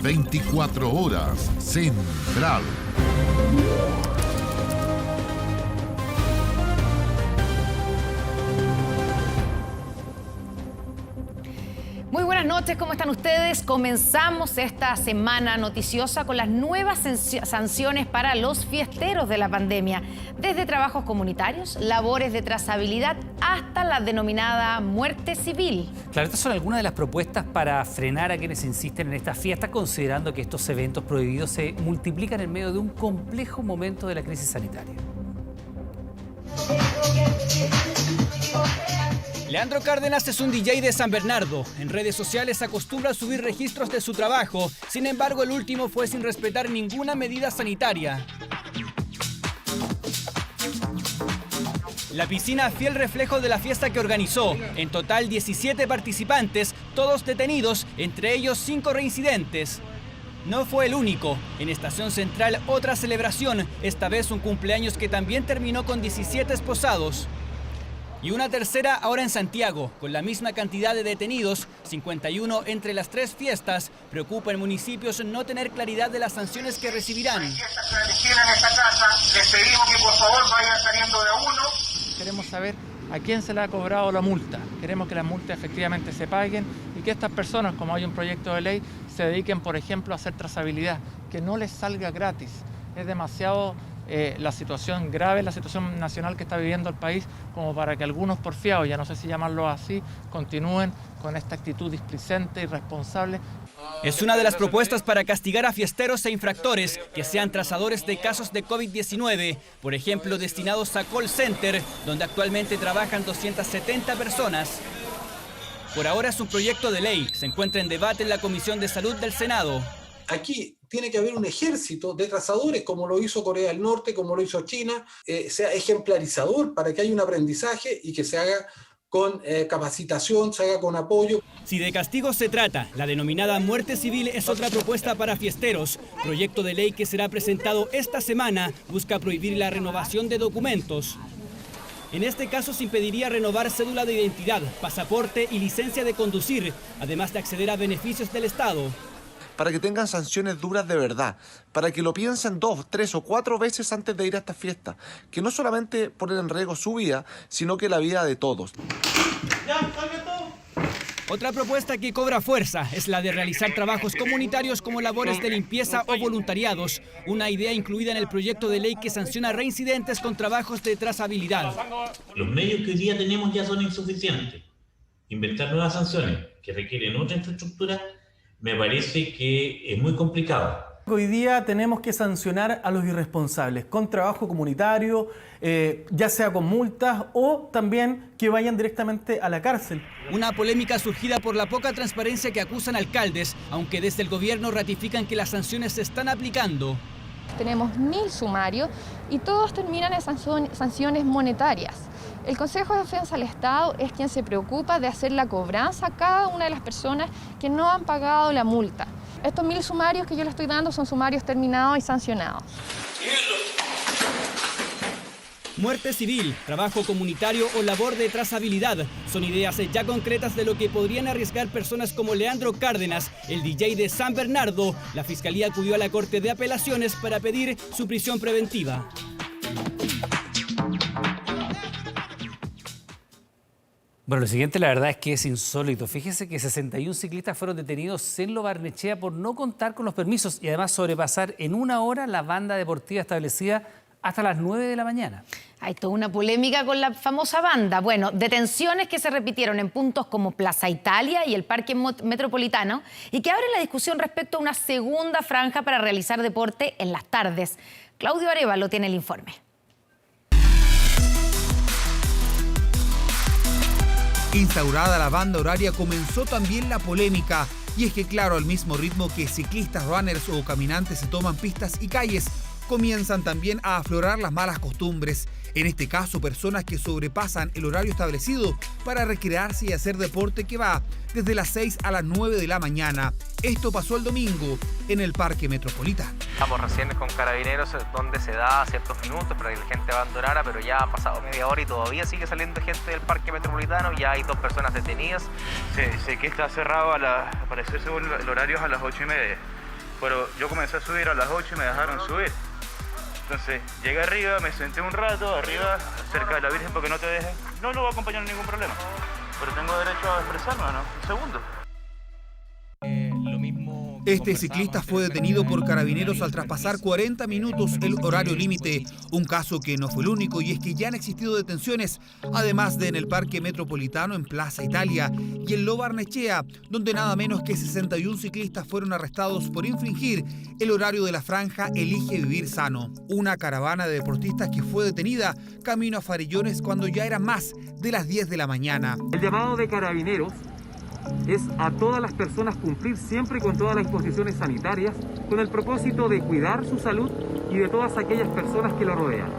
24 horas Central. Muy buenas noches, ¿cómo están ustedes? Comenzamos esta semana noticiosa con las nuevas sanciones para los fiesteros de la pandemia, desde trabajos comunitarios, labores de trazabilidad, hasta la denominada muerte civil. Claro, estas son algunas de las propuestas para frenar a quienes insisten en estas fiestas, considerando que estos eventos prohibidos se multiplican en medio de un complejo momento de la crisis sanitaria. Leandro Cárdenas es un DJ de San Bernardo. En redes sociales acostumbra a subir registros de su trabajo. Sin embargo, el último fue sin respetar ninguna medida sanitaria. La piscina, fiel reflejo de la fiesta que organizó. En total, 17 participantes, todos detenidos, entre ellos 5 reincidentes. No fue el único. En Estación Central, otra celebración, esta vez un cumpleaños que también terminó con 17 esposados. Y una tercera ahora en Santiago, con la misma cantidad de detenidos, 51 entre las 3 fiestas. Preocupa en municipios no tener claridad de las sanciones que recibirán. Hay fiestas clandestinas en esta casa, les pedimos que por favor vayan saliendo de a uno. Queremos saber a quién se le ha cobrado la multa. Queremos que las multas efectivamente se paguen y que estas personas, como hay un proyecto de ley, se dediquen, por ejemplo, a hacer trazabilidad, que no les salga gratis. Es demasiado la situación grave, la situación nacional que está viviendo el país, como para que algunos porfiados, ya no sé si llamarlo así, continúen con esta actitud displicente, irresponsable. Es una de las propuestas para castigar a fiesteros e infractores que sean trazadores de casos de COVID-19, por ejemplo, destinados a call center, donde actualmente trabajan 270 personas. Por ahora es un proyecto de ley, se encuentra en debate en la Comisión de Salud del Senado. Aquí tiene que haber un ejército de trazadores, como lo hizo Corea del Norte, como lo hizo China, sea ejemplarizador para que haya un aprendizaje y que se haga con capacitación, se haga con apoyo. Si de castigos se trata, la denominada muerte civil es otra propuesta para fiesteros. Proyecto de ley que será presentado esta semana busca prohibir la renovación de documentos. En este caso se impediría renovar cédula de identidad, pasaporte y licencia de conducir, además de acceder a beneficios del Estado. Para que tengan sanciones duras de verdad, para que lo piensen 2, 3 o 4 veces antes de ir a esta fiesta, que no solamente ponen en riesgo su vida, sino que la vida de todos. Otra propuesta que cobra fuerza es la de realizar trabajos comunitarios como labores de limpieza o voluntariados, una idea incluida en el proyecto de ley que sanciona reincidentes con trabajos de trazabilidad. Los medios que hoy día tenemos ya son insuficientes. Inventar nuevas sanciones que requieren otra infraestructura me parece que es muy complicado. Hoy día tenemos que sancionar a los irresponsables con trabajo comunitario, ya sea con multas o también que vayan directamente a la cárcel. Una polémica surgida por la poca transparencia que acusan alcaldes, aunque desde el gobierno ratifican que las sanciones se están aplicando. Tenemos 1000 sumarios y todos terminan en sanciones monetarias. El Consejo de Defensa del Estado es quien se preocupa de hacer la cobranza a cada una de las personas que no han pagado la multa. Estos 1000 sumarios que yo le estoy dando son sumarios terminados y sancionados. Muerte civil, trabajo comunitario o labor de trazabilidad son ideas ya concretas de lo que podrían arriesgar personas como Leandro Cárdenas, el DJ de San Bernardo. La Fiscalía acudió a la Corte de Apelaciones para pedir su prisión preventiva. Bueno, lo siguiente la verdad es que es insólito. Fíjese que 61 ciclistas fueron detenidos en Lo Barnechea por no contar con los permisos y además sobrepasar en 1 hora la banda deportiva establecida hasta las 9 de la mañana. Hay toda una polémica con la famosa banda. Bueno, detenciones que se repitieron en puntos como Plaza Italia y el Parque Metropolitano y que abren la discusión respecto a una segunda franja para realizar deporte en las tardes. Claudio Arévalo tiene el informe. Instaurada la banda horaria comenzó también la polémica. Y es que claro, al mismo ritmo que ciclistas, runners o caminantes se toman pistas y calles, comienzan también a aflorar las malas costumbres. En este caso, personas que sobrepasan el horario establecido para recrearse y hacer deporte que va desde las 6 a las 9 de la mañana. Esto pasó el domingo en el Parque Metropolitano. Estamos recién con Carabineros donde se da ciertos minutos para que la gente abandonara, pero ya ha pasado media hora y todavía sigue saliendo gente del Parque Metropolitano. Ya hay 2 personas detenidas. Sé que está cerrado, parecer según el horario, a las 8:30. pero yo comencé a subir a las 8 y me dejaron subir. Entonces llegué arriba, me senté un rato arriba, cerca de la Virgen, porque no te dejen. No lo voy a acompañar en ningún problema, pero tengo derecho a expresarme, ¿no? Un segundo. Este ciclista fue detenido por carabineros al traspasar 40 minutos el horario límite. Un caso que no fue el único, y es que ya han existido detenciones, además de en el Parque Metropolitano en Plaza Italia y en Lo Barnechea, donde nada menos que 61 ciclistas fueron arrestados por infringir el horario de la franja Elige Vivir Sano. Una caravana de deportistas que fue detenida camino a Farillones cuando ya eran más de las 10 de la mañana. El llamado de carabineros es a todas las personas cumplir siempre con todas las disposiciones sanitarias, con el propósito de cuidar su salud y de todas aquellas personas que lo rodean.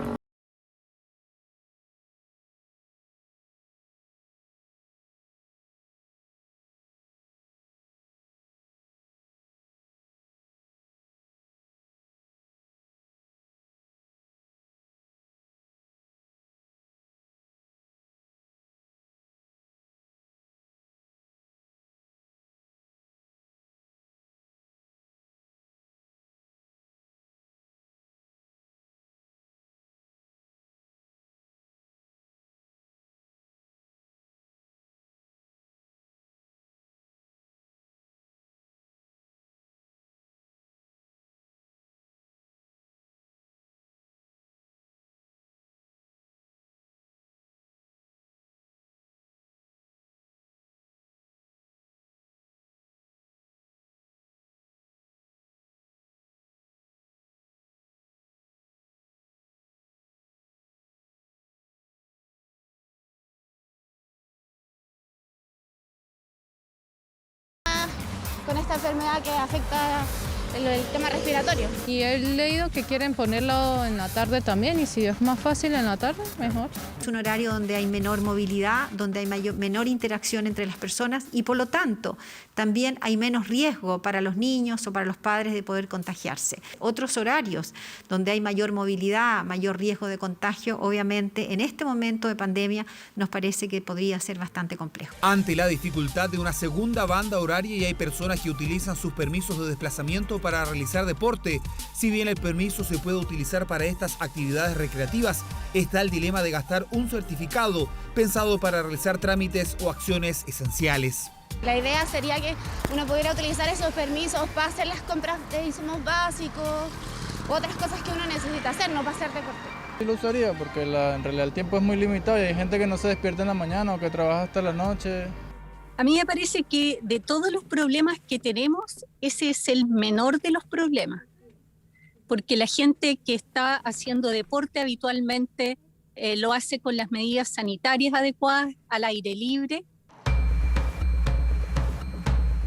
Con esta enfermedad que afecta el tema respiratorio. Y he leído que quieren ponerlo en la tarde también, y si es más fácil en la tarde, mejor. Es un horario donde hay menor movilidad, donde hay menor interacción entre las personas, y por lo tanto también hay menos riesgo para los niños o para los padres de poder contagiarse. Otros horarios donde hay mayor movilidad, mayor riesgo de contagio, obviamente en este momento de pandemia nos parece que podría ser bastante complejo. Ante la dificultad de una segunda banda horaria, y hay personas que utilizan sus permisos de desplazamiento para realizar deporte, si bien el permiso se puede utilizar para estas actividades recreativas, está el dilema de gastar un certificado pensado para realizar trámites o acciones esenciales. La idea sería que uno pudiera utilizar esos permisos para hacer las compras de insumos básicos, otras cosas que uno necesita hacer, no para hacer deporte. Sí lo usaría porque en realidad el tiempo es muy limitado y hay gente que no se despierta en la mañana o que trabaja hasta la noche. A mí me parece que de todos los problemas que tenemos, ese es el menor de los problemas, porque la gente que está haciendo deporte habitualmente lo hace con las medidas sanitarias adecuadas, al aire libre.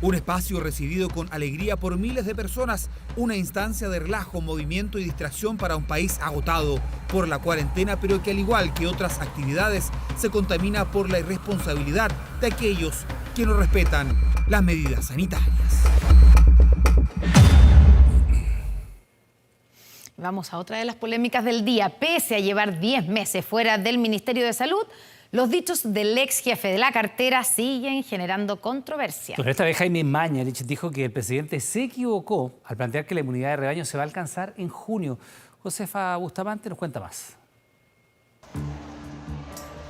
Un espacio recibido con alegría por miles de personas, una instancia de relajo, movimiento y distracción para un país agotado por la cuarentena, pero que al igual que otras actividades se contamina por la irresponsabilidad de aquellos que no respetan las medidas sanitarias. Vamos a otra de las polémicas del día. Pese a llevar 10 meses fuera del Ministerio de Salud, los dichos del ex jefe de la cartera siguen generando controversia. Pero esta vez Jaime Mañalich dijo que el presidente se equivocó al plantear que la inmunidad de rebaño se va a alcanzar en junio. Josefa Bustamante nos cuenta más.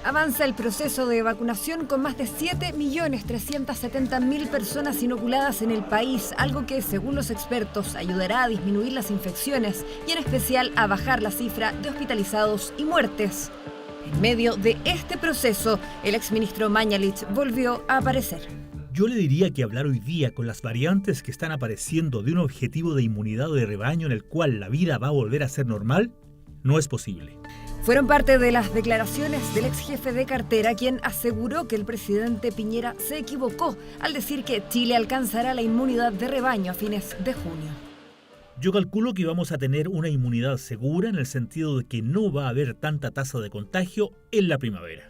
Avanza el proceso de vacunación con más de 7.370.000 personas inoculadas en el país, algo que, según los expertos, ayudará a disminuir las infecciones y en especial a bajar la cifra de hospitalizados y muertes. En medio de este proceso, el exministro Mañalich volvió a aparecer. Yo le diría que hablar hoy día con las variantes que están apareciendo de un objetivo de inmunidad de rebaño en el cual la vida va a volver a ser normal, no es posible. Fueron parte de las declaraciones del ex jefe de cartera, quien aseguró que el presidente Piñera se equivocó al decir que Chile alcanzará la inmunidad de rebaño a fines de junio. Yo calculo que vamos a tener una inmunidad segura en el sentido de que no va a haber tanta tasa de contagio en la primavera.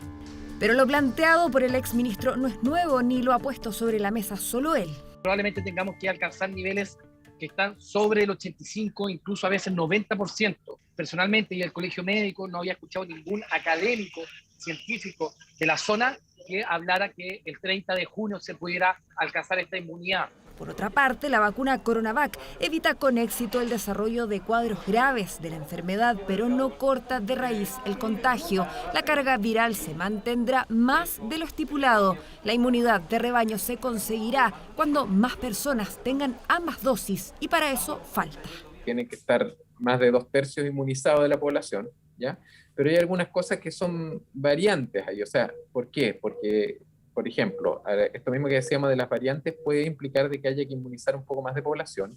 Pero lo planteado por el exministro no es nuevo ni lo ha puesto sobre la mesa solo él. Probablemente tengamos que alcanzar niveles que están sobre el 85, incluso a veces 90%. Personalmente, y el colegio médico, no había escuchado ningún académico científico de la zona que hablara que el 30 de junio se pudiera alcanzar esta inmunidad. Por otra parte, la vacuna Coronavac evita con éxito el desarrollo de cuadros graves de la enfermedad, pero no corta de raíz el contagio. La carga viral se mantendrá más de lo estipulado. La inmunidad de rebaño se conseguirá cuando más personas tengan ambas dosis y para eso falta. Tiene que estar más de 2/3 inmunizados de la población, ¿ya? Pero hay algunas cosas que son variantes ahí. O sea, ¿por qué? Porque, por ejemplo, esto mismo que decíamos de las variantes puede implicar de que haya que inmunizar un poco más de población.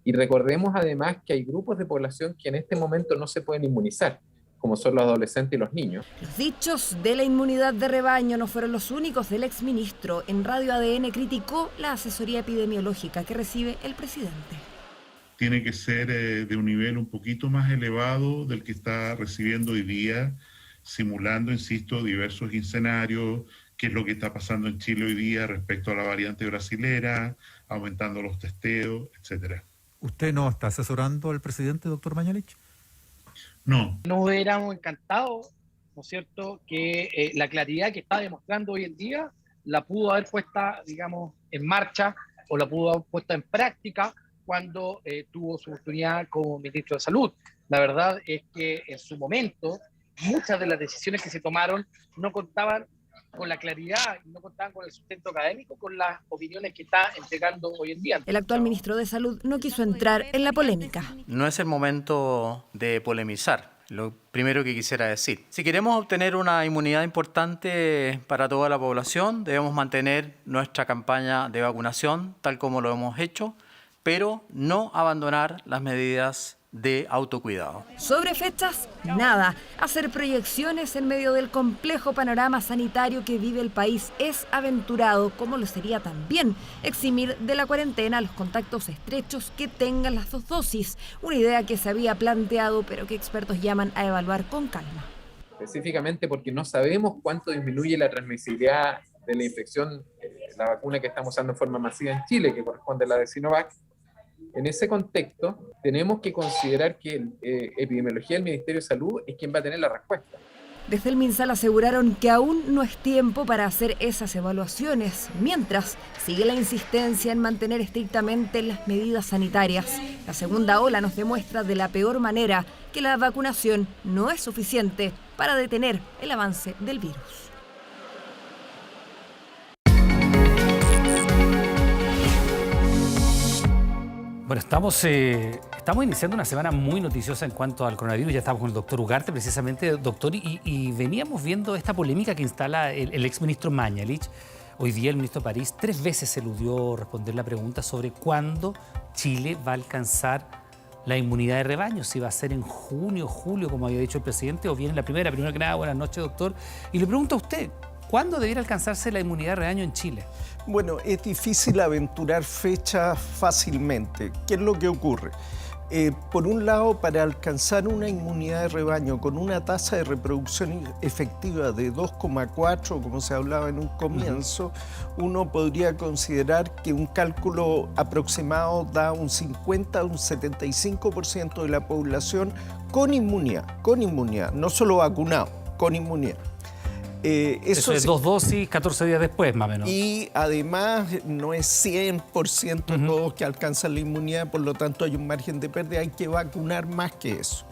Y recordemos además que hay grupos de población que en este momento no se pueden inmunizar, como son los adolescentes y los niños. Los dichos de la inmunidad de rebaño no fueron los únicos del exministro. En Radio ADN criticó la asesoría epidemiológica que recibe el presidente. Tiene que ser de un nivel un poquito más elevado del que está recibiendo hoy día, simulando, insisto, diversos escenarios, qué es lo que está pasando en Chile hoy día respecto a la variante brasilera, aumentando los testeos, etcétera. ¿Usted no está asesorando al presidente, doctor Mañalich? No. Nos hubiéramos encantado, ¿no es cierto?, que la claridad que está demostrando hoy en día la pudo haber puesta, digamos, en marcha o la pudo haber puesta en práctica cuando tuvo su oportunidad como ministro de Salud. La verdad es que en su momento muchas de las decisiones que se tomaron no contaban con la claridad y no contaban con el sustento académico, con las opiniones que está entregando hoy en día. El actual ministro de Salud no quiso entrar en la polémica. No es el momento de polemizar. Lo primero que quisiera decir, si queremos obtener una inmunidad importante para toda la población, debemos mantener nuestra campaña de vacunación tal como lo hemos hecho, pero no abandonar las medidas de autocuidado. Sobre fechas, nada. Hacer proyecciones en medio del complejo panorama sanitario que vive el país es aventurado, como lo sería también eximir de la cuarentena a los contactos estrechos que tengan las 2 dosis, una idea que se había planteado pero que expertos llaman a evaluar con calma. Específicamente porque no sabemos cuánto disminuye la transmisibilidad de la infección, la vacuna que estamos usando en forma masiva en Chile, que corresponde a la de Sinovac. En ese contexto, tenemos que considerar que epidemiología del Ministerio de Salud es quien va a tener la respuesta. Desde el MinSal aseguraron que aún no es tiempo para hacer esas evaluaciones, mientras sigue la insistencia en mantener estrictamente las medidas sanitarias. La segunda ola nos demuestra de la peor manera que la vacunación no es suficiente para detener el avance del virus. Bueno, estamos iniciando una semana muy noticiosa en cuanto al coronavirus. Ya estamos con el doctor Ugarte, precisamente, doctor, y veníamos viendo esta polémica que instala el exministro Mañalich. Hoy día el ministro París 3 veces eludió responder la pregunta sobre cuándo Chile va a alcanzar la inmunidad de rebaño, si va a ser en junio, julio, como había dicho el presidente, o bien en la primera. Primero que nada, buenas noches, doctor. Y le pregunto a usted, ¿cuándo debiera alcanzarse la inmunidad de rebaño en Chile? Bueno, es difícil aventurar fechas fácilmente. ¿Qué es lo que ocurre? Por un lado, para alcanzar una inmunidad de rebaño con una tasa de reproducción efectiva de 2,4, como se hablaba en un comienzo, uno podría considerar que un cálculo aproximado da un 50 a un 75% de la población con inmunidad, no solo vacunado, con inmunidad. Eso es 2 dosis, 14 días después, más o menos. Y además no es 100% todos que alcanzan la inmunidad, por lo tanto hay un margen de pérdida, hay que vacunar más que eso.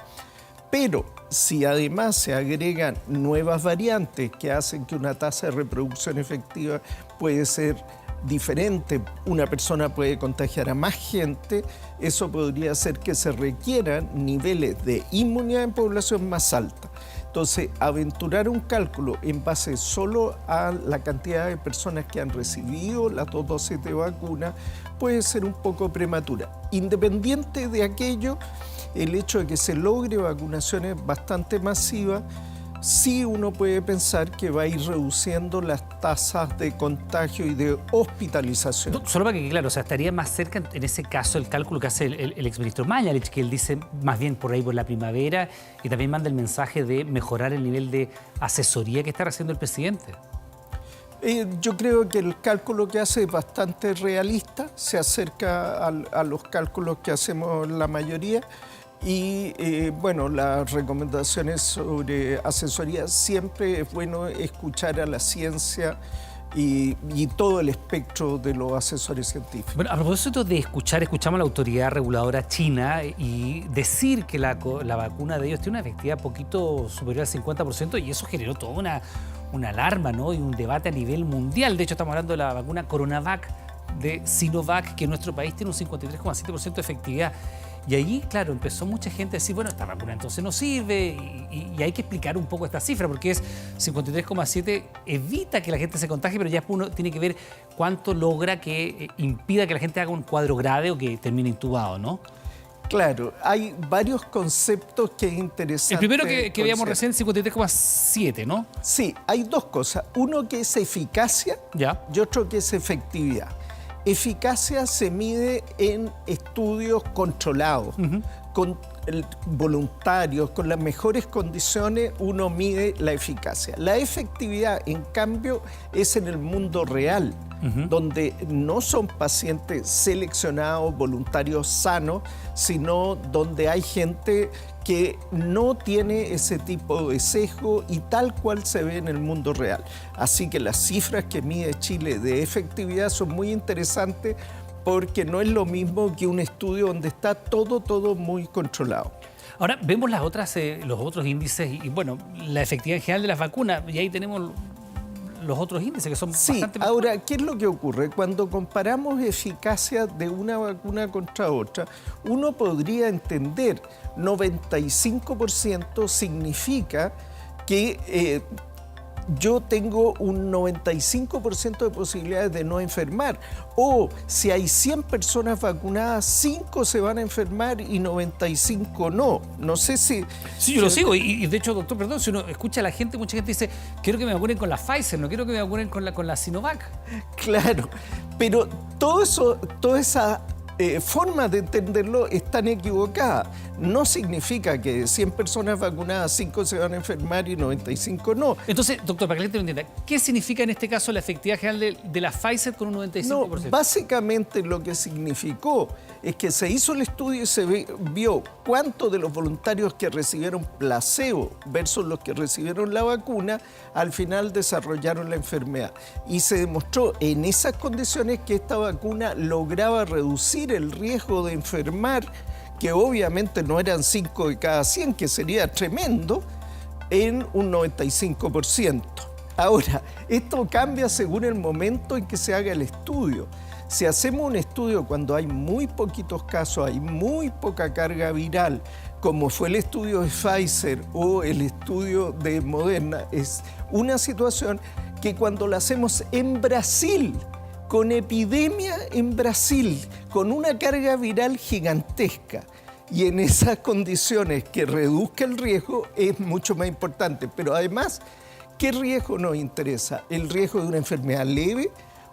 Pero si además se agregan nuevas variantes que hacen que una tasa de reproducción efectiva puede ser diferente, una persona puede contagiar a más gente, eso podría hacer que se requieran niveles de inmunidad en población más alta. Entonces, aventurar un cálculo en base solo a la cantidad de personas que han recibido las 2 dosis de vacuna puede ser un poco prematura. Independiente de aquello, el hecho de que se logre vacunaciones bastante masivas, sí uno puede pensar que va a ir reduciendo las tasas de contagio y de hospitalización. Solo para que, claro, o sea, estaría más cerca en ese caso el cálculo que hace el exministro Mañalich, que él dice más bien por ahí por la primavera, y también manda el mensaje de mejorar el nivel de asesoría que está haciendo el presidente. Yo creo que el cálculo que hace es bastante realista, se acerca a los cálculos que hacemos la mayoría. Y bueno, las recomendaciones sobre asesoría, siempre es bueno escuchar a la ciencia y todo el espectro de los asesores científicos. Bueno, a propósito de escuchamos a la autoridad reguladora china y decir que la vacuna de ellos tiene una efectividad poquito superior al 50%, y eso generó toda una alarma, ¿no? Y un debate a nivel mundial. De hecho, estamos hablando de la vacuna Coronavac de Sinovac, que en nuestro país tiene un 53,7% de efectividad. Y ahí, claro, empezó mucha gente a decir, bueno, esta vacuna entonces no sirve, y hay que explicar un poco esta cifra, porque es 53,7, evita que la gente se contagie, pero ya uno tiene que ver cuánto logra que impida que la gente haga un cuadro grave o que termine intubado, ¿no? Claro, hay varios conceptos que es interesante. El primero que veíamos recién, 53,7, ¿no? Sí, hay dos cosas. Uno que es eficacia y otro que es efectividad. Eficacia se mide en estudios controlados, con voluntarios, con las mejores condiciones uno mide la eficacia. La efectividad, en cambio, es en el mundo real, donde no son pacientes seleccionados, voluntarios sanos, sino donde hay gente que no tiene ese tipo de sesgo y tal cual se ve en el mundo real. Así que las cifras que mide Chile de efectividad son muy interesantes, porque no es lo mismo que un estudio donde está todo muy controlado. Ahora, vemos los otros índices y, bueno, la efectividad en general de las vacunas, y ahí tenemos los otros índices que son bastante... Ahora, ¿qué es lo que ocurre? Cuando comparamos eficacia de una vacuna contra otra, uno podría entender 95% significa que yo tengo un 95% de posibilidades de no enfermar. O si hay 100 personas vacunadas, 5 se van a enfermar y 95 no. No sé si... Sí, yo lo sigo. Y de hecho, doctor, perdón, si uno escucha a la gente, mucha gente dice, quiero que me vacunen con la Pfizer, no quiero que me vacunen con la Sinovac. Claro, pero toda esa forma de entenderlo están equivocadas. No significa que de 100 personas vacunadas, 5 se van a enfermar y 95 no. Entonces, doctor, para que la gente lo entienda, ¿qué significa en este caso la efectividad general de la Pfizer con un 95%? No, básicamente lo que significó es que se hizo el estudio y se vio cuántos de los voluntarios que recibieron placebo versus los que recibieron la vacuna, al final desarrollaron la enfermedad. Y se demostró en esas condiciones que esta vacuna lograba reducir el riesgo de enfermar, que obviamente no eran 5 de cada 100, que sería tremendo, en un 95%. Ahora, esto cambia según el momento en que se haga el estudio. Si hacemos un estudio cuando hay muy poquitos casos, hay muy poca carga viral, como fue el estudio de Pfizer o el estudio de Moderna, es una situación que cuando la hacemos en Brasil, con epidemia en Brasil, con una carga viral gigantesca, y en esas condiciones que reduzca el riesgo, es mucho más importante. Pero además, ¿qué riesgo nos interesa? ¿El riesgo de una enfermedad leve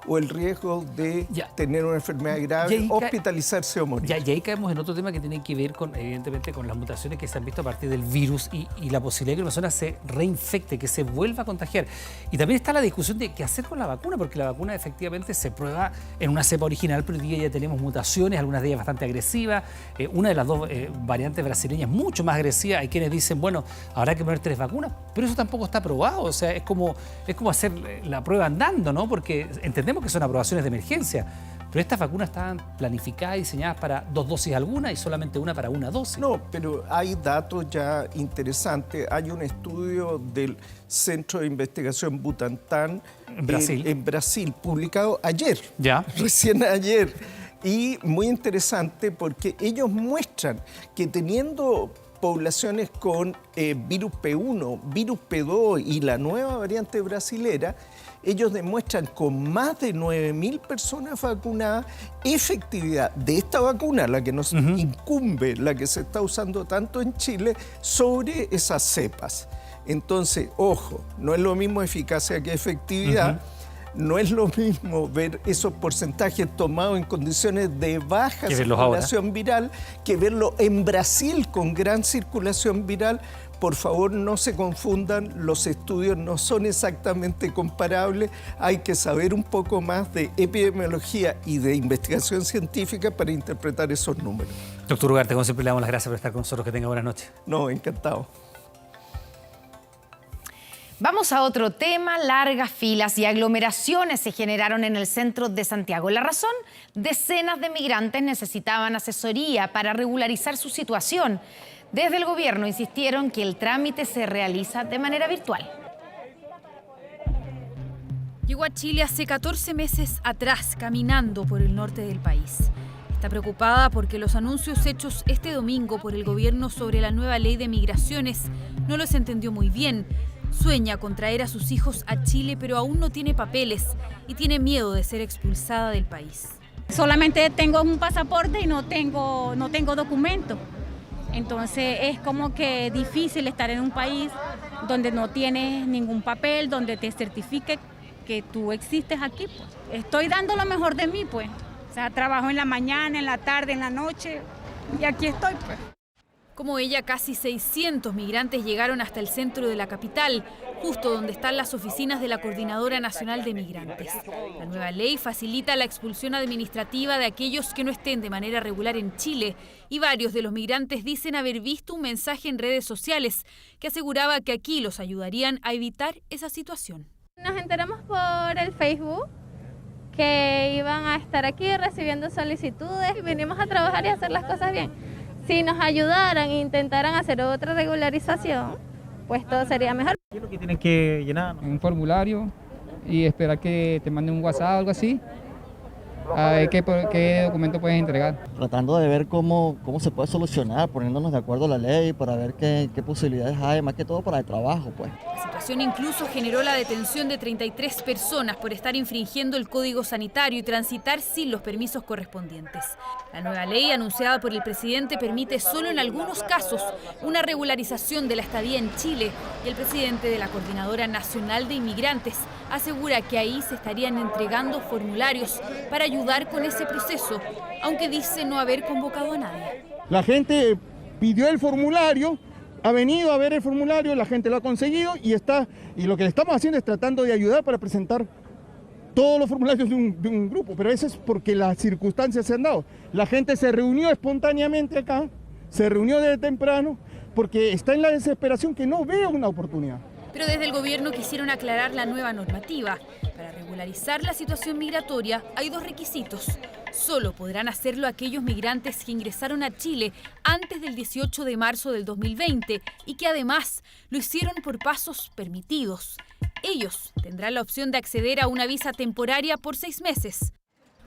o el riesgo de tener una enfermedad grave, hospitalizarse o morir? Y ahí caemos en otro tema que tiene que ver con, evidentemente, con las mutaciones que se han visto a partir del virus y la posibilidad de que una persona se reinfecte, que se vuelva a contagiar. Y también está la discusión de qué hacer con la vacuna, porque la vacuna efectivamente se prueba en una cepa original, pero hoy día ya tenemos mutaciones, algunas de ellas bastante agresivas. Una de las dos variantes brasileñas mucho más agresiva. Hay quienes dicen, bueno, habrá que poner 3 vacunas, pero eso tampoco está probado. O sea, es como hacer la prueba andando, ¿no? Porque entendemos que son aprobaciones de emergencia, pero estas vacunas estaban planificadas y diseñadas para 2 dosis alguna y solamente una para una dosis. No, pero hay datos ya interesantes. Hay un estudio del Centro de Investigación Butantan en Brasil, publicado ayer, recién ayer, y muy interesante porque ellos muestran que teniendo poblaciones con virus P1, virus P2 y la nueva variante brasilera, ellos demuestran con más de 9.000 personas vacunadas efectividad de esta vacuna, la que nos incumbe, la que se está usando tanto en Chile, sobre esas cepas. Entonces, ojo, no es lo mismo eficacia que efectividad. No es lo mismo ver esos porcentajes tomados en condiciones de baja circulación viral que verlo en Brasil con gran circulación viral. Por favor, no se confundan, los estudios no son exactamente comparables. Hay que saber un poco más de epidemiología y de investigación científica para interpretar esos números. Doctor Ugarte, como siempre, le damos las gracias por estar con nosotros. Que tenga buenas noches. No, encantado. Vamos a otro tema. Largas filas y aglomeraciones se generaron en el centro de Santiago. La razón, decenas de migrantes necesitaban asesoría para regularizar su situación. Desde el gobierno insistieron que el trámite se realiza de manera virtual. Llegó a Chile hace 14 meses atrás, caminando por el norte del país. Está preocupada porque los anuncios hechos este domingo por el gobierno sobre la nueva ley de migraciones no los entendió muy bien. Sueña con traer a sus hijos a Chile, pero aún no tiene papeles y tiene miedo de ser expulsada del país. Solamente tengo un pasaporte y no tengo documento. Entonces es como que difícil estar en un país donde no tienes ningún papel, donde te certifique que tú existes aquí. Pues. Estoy dando lo mejor de mí, pues. O sea, trabajo en la mañana, en la tarde, en la noche y aquí estoy, pues. Como ella, casi 600 migrantes llegaron hasta el centro de la capital, justo donde están las oficinas de la Coordinadora Nacional de Migrantes. La nueva ley facilita la expulsión administrativa de aquellos que no estén de manera regular en Chile, y varios de los migrantes dicen haber visto un mensaje en redes sociales que aseguraba que aquí los ayudarían a evitar esa situación. Nos enteramos por el Facebook que iban a estar aquí recibiendo solicitudes y venimos a trabajar y a hacer las cosas bien. Si nos ayudaran e intentaran hacer otra regularización, pues todo sería mejor. ¿Qué es lo que tienen que llenar? Un formulario y esperar que te manden un WhatsApp o algo así. A ver qué documento puedes entregar. Tratando de ver cómo se puede solucionar, poniéndonos de acuerdo a la ley para ver qué posibilidades hay, más que todo para el trabajo, pues. La situación incluso generó la detención de 33 personas por estar infringiendo el Código Sanitario y transitar sin los permisos correspondientes. La nueva ley anunciada por el presidente permite solo en algunos casos una regularización de la estadía en Chile, y el presidente de la Coordinadora Nacional de Inmigrantes asegura que ahí se estarían entregando formularios para ayudar con ese proceso, aunque dice no haber convocado a nadie. La gente pidió el formulario, ha venido a ver el formulario, la gente lo ha conseguido y lo que le estamos haciendo es tratando de ayudar para presentar todos los formularios de un grupo, pero eso es porque las circunstancias se han dado. La gente se reunió espontáneamente acá, se reunió desde temprano, porque está en la desesperación que no ve una oportunidad. Pero desde el gobierno quisieron aclarar la nueva normativa. Para regularizar la situación migratoria hay dos requisitos. Solo podrán hacerlo aquellos migrantes que ingresaron a Chile antes del 18 de marzo del 2020 y que además lo hicieron por pasos permitidos. Ellos tendrán la opción de acceder a una visa temporaria por 6 meses.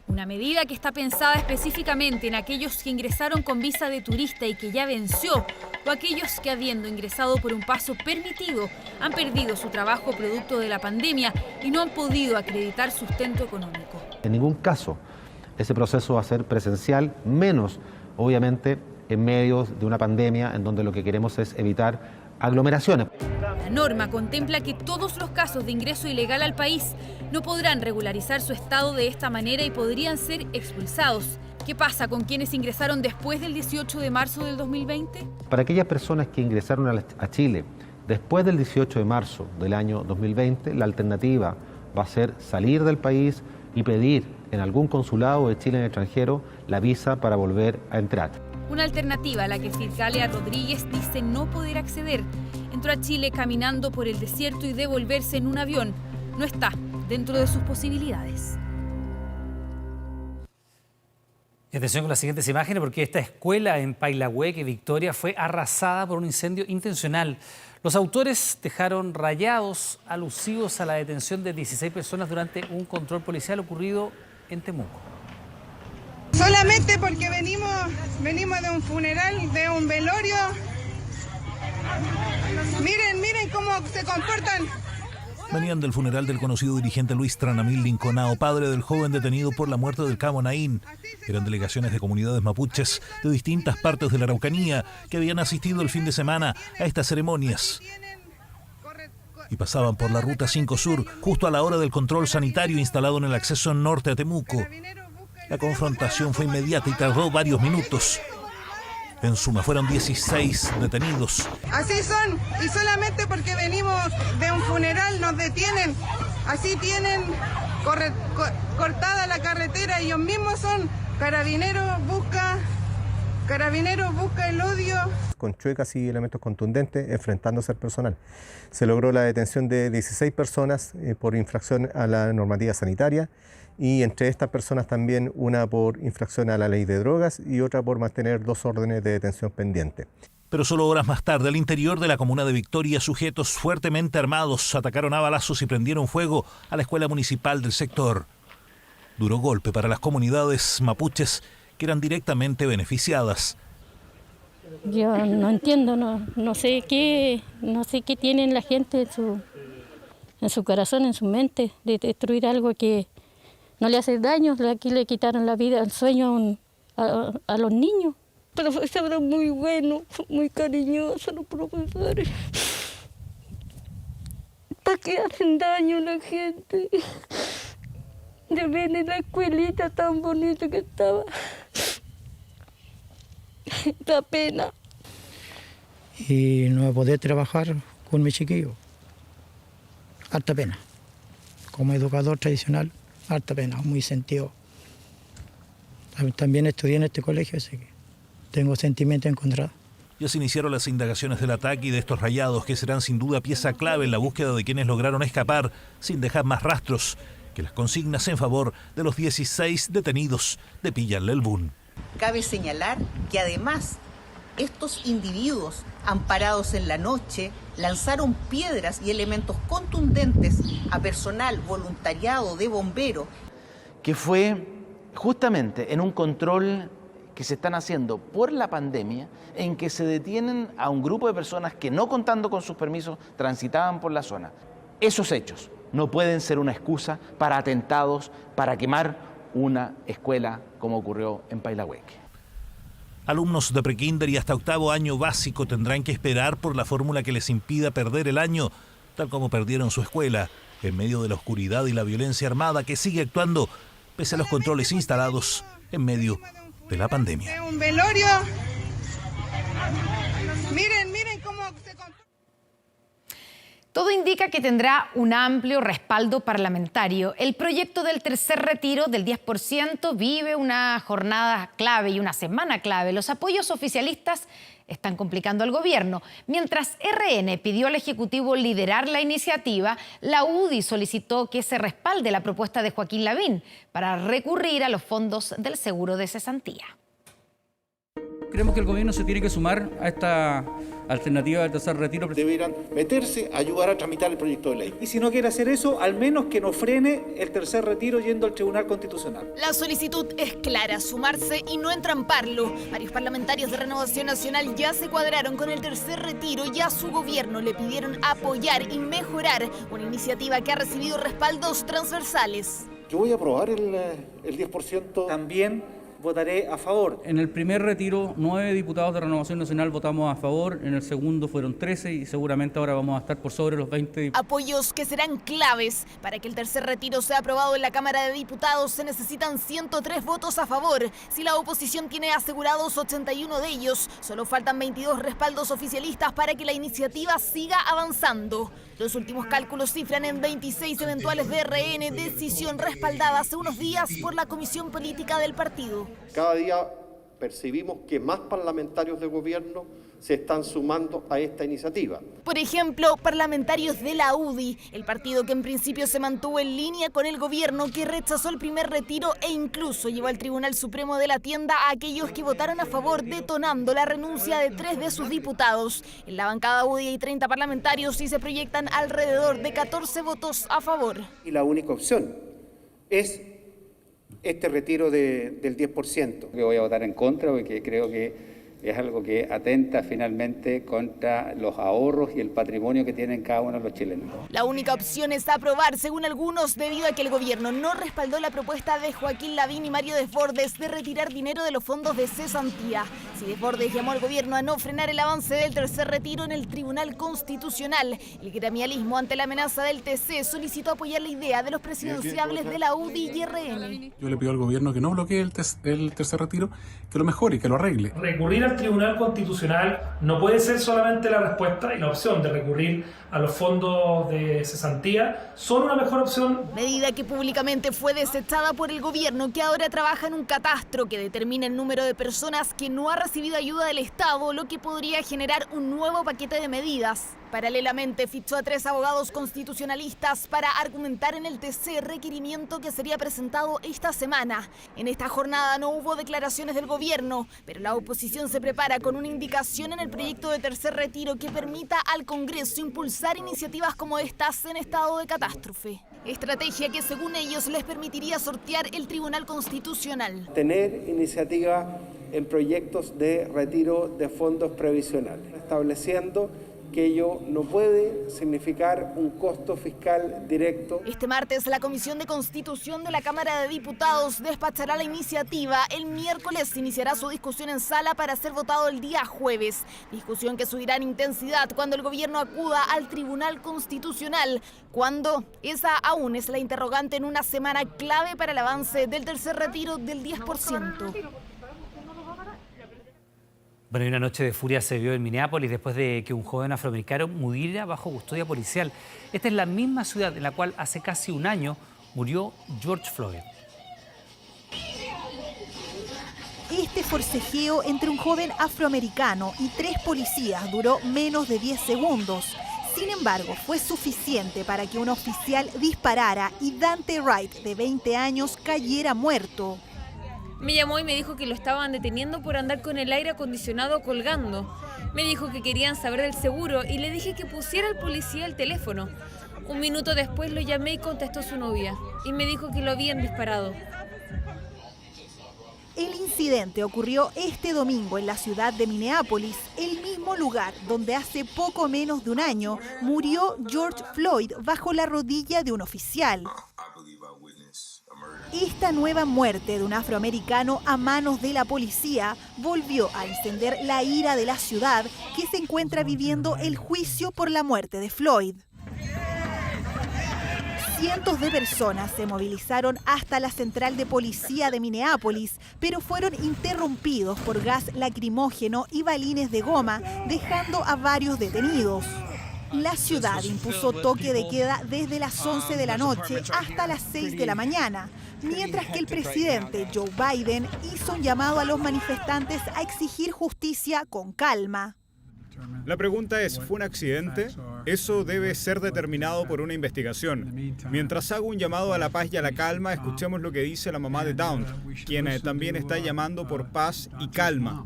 Una medida que está pensada específicamente en aquellos que ingresaron con visa de turista y que ya venció, o aquellos que, habiendo ingresado por un paso permitido, han perdido su trabajo producto de la pandemia y no han podido acreditar sustento económico. En ningún caso ese proceso va a ser presencial, menos obviamente en medio de una pandemia en donde lo que queremos es evitar aglomeraciones. La norma contempla que todos los casos de ingreso ilegal al país no podrán regularizar su estado de esta manera y podrían ser expulsados. ¿Qué pasa con quienes ingresaron después del 18 de marzo del 2020? Para aquellas personas que ingresaron a Chile después del 18 de marzo del año 2020, la alternativa va a ser salir del país y pedir en algún consulado de Chile en el extranjero la visa para volver a entrar. Una alternativa a la que Fiscalia Rodríguez dice no poder acceder. Entró a Chile caminando por el desierto y devolverse en un avión no está dentro de sus posibilidades. Y atención con las siguientes imágenes porque esta escuela en Pailahueque, Victoria, fue arrasada por un incendio intencional. Los autores dejaron rayados alusivos a la detención de 16 personas durante un control policial ocurrido en Temuco. Solamente porque venimos de un funeral, de un velorio. Miren cómo se comportan. Venían del funeral del conocido dirigente Luis Tranamil Linconao, padre del joven detenido por la muerte del cabo Naín. Eran delegaciones de comunidades mapuches de distintas partes de la Araucanía que habían asistido el fin de semana a estas ceremonias. Y pasaban por la Ruta 5 Sur, justo a la hora del control sanitario instalado en el acceso norte a Temuco. La confrontación fue inmediata y tardó varios minutos. En suma, fueron 16 detenidos. Así son, y solamente porque venimos de un funeral nos detienen. Así tienen cortada la carretera, ellos mismos son Carabineros, busca Carabineros busca el odio. Con chuecas y elementos contundentes enfrentándose al personal. Se logró la detención de 16 personas por infracción a la normativa sanitaria y entre estas personas también una por infracción a la ley de drogas y otra por mantener 2 órdenes de detención pendientes. Pero solo horas más tarde, al interior de la comuna de Victoria, sujetos fuertemente armados atacaron a balazos y prendieron fuego a la escuela municipal del sector. Duro golpe para las comunidades mapuches que eran directamente beneficiadas. Yo no entiendo, no sé qué tienen la gente en su corazón, en su mente, de destruir algo que no le hace daño. Aquí le quitaron la vida, el sueño a los niños. Profesores muy buenos, muy cariñosos los profesores. ¿Para qué hacen daño a la gente? De ver en la escuelita tan bonita que estaba. Da pena. Y no voy a poder trabajar con mi chiquillo. Harta pena. Como educador tradicional, harta pena, muy sentido. También estudié en este colegio, así que tengo sentimientos encontrados. Ya se iniciaron las indagaciones del ataque y de estos rayados que serán sin duda pieza clave en la búsqueda de quienes lograron escapar sin dejar más rastros que las consignas en favor de los 16 detenidos de Pillanlelbún. Cabe señalar que además estos individuos, amparados en la noche, lanzaron piedras y elementos contundentes a personal voluntariado de bomberos. Que fue justamente en un control que se están haciendo por la pandemia, en que se detienen a un grupo de personas que no contando con sus permisos transitaban por la zona. Esos hechos no pueden ser una excusa para atentados, para quemar una escuela como ocurrió en Pailahueque. Alumnos de prekinder y hasta 8º año básico tendrán que esperar por la fórmula que les impida perder el año, tal como perdieron su escuela, en medio de la oscuridad y la violencia armada que sigue actuando pese a los controles instalados en medio de la pandemia. Un velorio. Miren cómo se... Todo indica que tendrá un amplio respaldo parlamentario. El proyecto del tercer retiro del 10% vive una jornada clave y una semana clave. Los apoyos oficialistas están complicando al gobierno. Mientras RN pidió al Ejecutivo liderar la iniciativa, la UDI solicitó que se respalde la propuesta de Joaquín Lavín para recurrir a los fondos del seguro de cesantía. Creemos que el gobierno se tiene que sumar a esta alternativa del tercer retiro. Deberán meterse a ayudar a tramitar el proyecto de ley. Y si no quiere hacer eso, al menos que no frene el tercer retiro yendo al Tribunal Constitucional. La solicitud es clara, sumarse y no entramparlo. Varios parlamentarios de Renovación Nacional ya se cuadraron con el tercer retiro y a su gobierno le pidieron apoyar y mejorar una iniciativa que ha recibido respaldos transversales. Yo voy a aprobar el 10%. También votaré a favor. En el primer retiro, 9 diputados de Renovación Nacional votamos a favor, en el segundo fueron 13 y seguramente ahora vamos a estar por sobre los 20. Apoyos que serán claves. Para que el tercer retiro sea aprobado en la Cámara de Diputados se necesitan 103 votos a favor. Si la oposición tiene asegurados 81 de ellos, solo faltan 22 respaldos oficialistas para que la iniciativa siga avanzando. Los últimos cálculos cifran en 26 eventuales de RN, decisión respaldada hace unos días por la Comisión Política del partido. Cada día percibimos que más parlamentarios de gobierno se están sumando a esta iniciativa. Por ejemplo, parlamentarios de la UDI, el partido que en principio se mantuvo en línea con el gobierno, que rechazó el primer retiro e incluso llevó al Tribunal Supremo de la Tienda a aquellos que votaron a favor, detonando la renuncia de 3 de sus diputados. En la bancada UDI hay 30 parlamentarios y se proyectan alrededor de 14 votos a favor. Y la única opción es este retiro del 10%. Yo voy a votar en contra porque creo que es algo que atenta finalmente contra los ahorros y el patrimonio que tienen cada uno de los chilenos. La única opción es aprobar, según algunos, debido a que el gobierno no respaldó la propuesta de Joaquín Lavín y Mario Desbordes de retirar dinero de los fondos de cesantía. Si Desbordes llamó al gobierno a no frenar el avance del tercer retiro en el Tribunal Constitucional, el gremialismo, ante la amenaza del TC, solicitó apoyar la idea de los presidenciables de la UDI y RN. Yo le pido al gobierno que no bloquee el tercer retiro, que lo mejore y que lo arregle. Recurrir al Tribunal Constitucional no puede ser solamente la respuesta y la opción de recurrir a los fondos de cesantía, son una mejor opción. Medida que públicamente fue desechada por el gobierno, que ahora trabaja en un catastro que determina el número de personas que no ha recibido ayuda del Estado, lo que podría generar un nuevo paquete de medidas. Paralelamente, fichó a 3 abogados constitucionalistas para argumentar en el TC requerimiento que sería presentado esta semana. En esta jornada no hubo declaraciones del gobierno, pero la oposición se prepara con una indicación en el proyecto de tercer retiro que permita al Congreso impulsar iniciativas como estas en estado de catástrofe. Estrategia que, según ellos, les permitiría sortear el Tribunal Constitucional. Tener iniciativa en proyectos de retiro de fondos previsionales, estableciendo que ello no puede significar un costo fiscal directo. Este martes, la Comisión de Constitución de la Cámara de Diputados despachará la iniciativa. El miércoles iniciará su discusión en sala para ser votado el día jueves. Discusión que subirá en intensidad cuando el gobierno acuda al Tribunal Constitucional. ¿Cuándo? Esa aún es la interrogante en una semana clave para el avance del tercer retiro del 10%. Bueno, y una noche de furia se vio en Minneapolis después de que un joven afroamericano muriera bajo custodia policial. Esta es la misma ciudad en la cual hace casi un año murió George Floyd. Este forcejeo entre un joven afroamericano y 3 policías duró menos de 10 segundos. Sin embargo, fue suficiente para que un oficial disparara y Daunte Wright, de 20 años, cayera muerto. Me llamó y me dijo que lo estaban deteniendo por andar con el aire acondicionado colgando. Me dijo que querían saber del seguro y le dije que pusiera al policía el teléfono. Un minuto después lo llamé y contestó su novia y me dijo que lo habían disparado. El incidente ocurrió este domingo en la ciudad de Minneapolis, el mismo lugar donde hace poco menos de un año murió George Floyd bajo la rodilla de un oficial. Esta nueva muerte de un afroamericano a manos de la policía volvió a encender la ira de la ciudad, que se encuentra viviendo el juicio por la muerte de Floyd. Cientos de personas se movilizaron hasta la central de policía de Minneapolis, pero fueron interrumpidos por gas lacrimógeno y balines de goma, dejando a varios detenidos. La ciudad impuso toque de queda desde las 11 de la noche hasta las 6 de la mañana, mientras que el presidente Joe Biden hizo un llamado a los manifestantes a exigir justicia con calma. La pregunta es, ¿fue un accidente? Eso debe ser determinado por una investigación. Mientras hago un llamado a la paz y a la calma, escuchemos lo que dice la mamá de Daunte, quien también está llamando por paz y calma.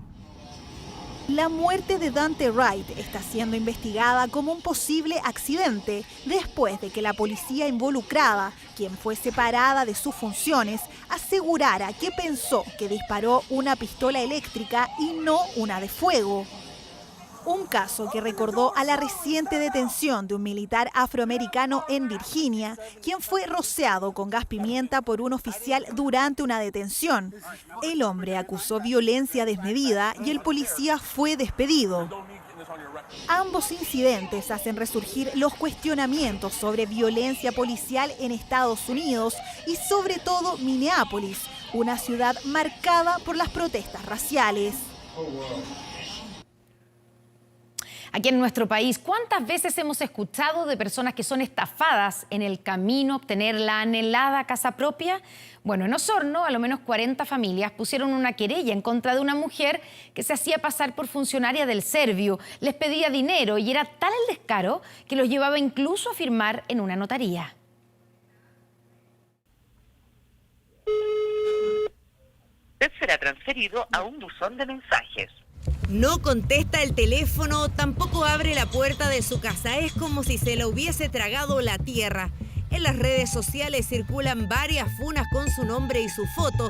La muerte de Daunte Wright está siendo investigada como un posible accidente después de que la policía involucrada, quien fue separada de sus funciones, asegurara que pensó que disparó una pistola eléctrica y no una de fuego. Un caso que recordó a la reciente detención de un militar afroamericano en Virginia, quien fue rociado con gas pimienta por un oficial durante una detención. El hombre acusó violencia desmedida y el policía fue despedido. Ambos incidentes hacen resurgir los cuestionamientos sobre violencia policial en Estados Unidos y sobre todo Minneapolis, una ciudad marcada por las protestas raciales. Aquí en nuestro país, ¿cuántas veces hemos escuchado de personas que son estafadas en el camino a obtener la anhelada casa propia? Bueno, en Osorno, a lo menos 40 familias pusieron una querella en contra de una mujer que se hacía pasar por funcionaria del Serviu. Les pedía dinero y era tal el descaro que los llevaba incluso a firmar en una notaría. Usted será transferido a un buzón de mensajes. No contesta el teléfono, tampoco abre la puerta de su casa. Es como si se la hubiese tragado la tierra. En las redes sociales circulan varias funas con su nombre y su foto.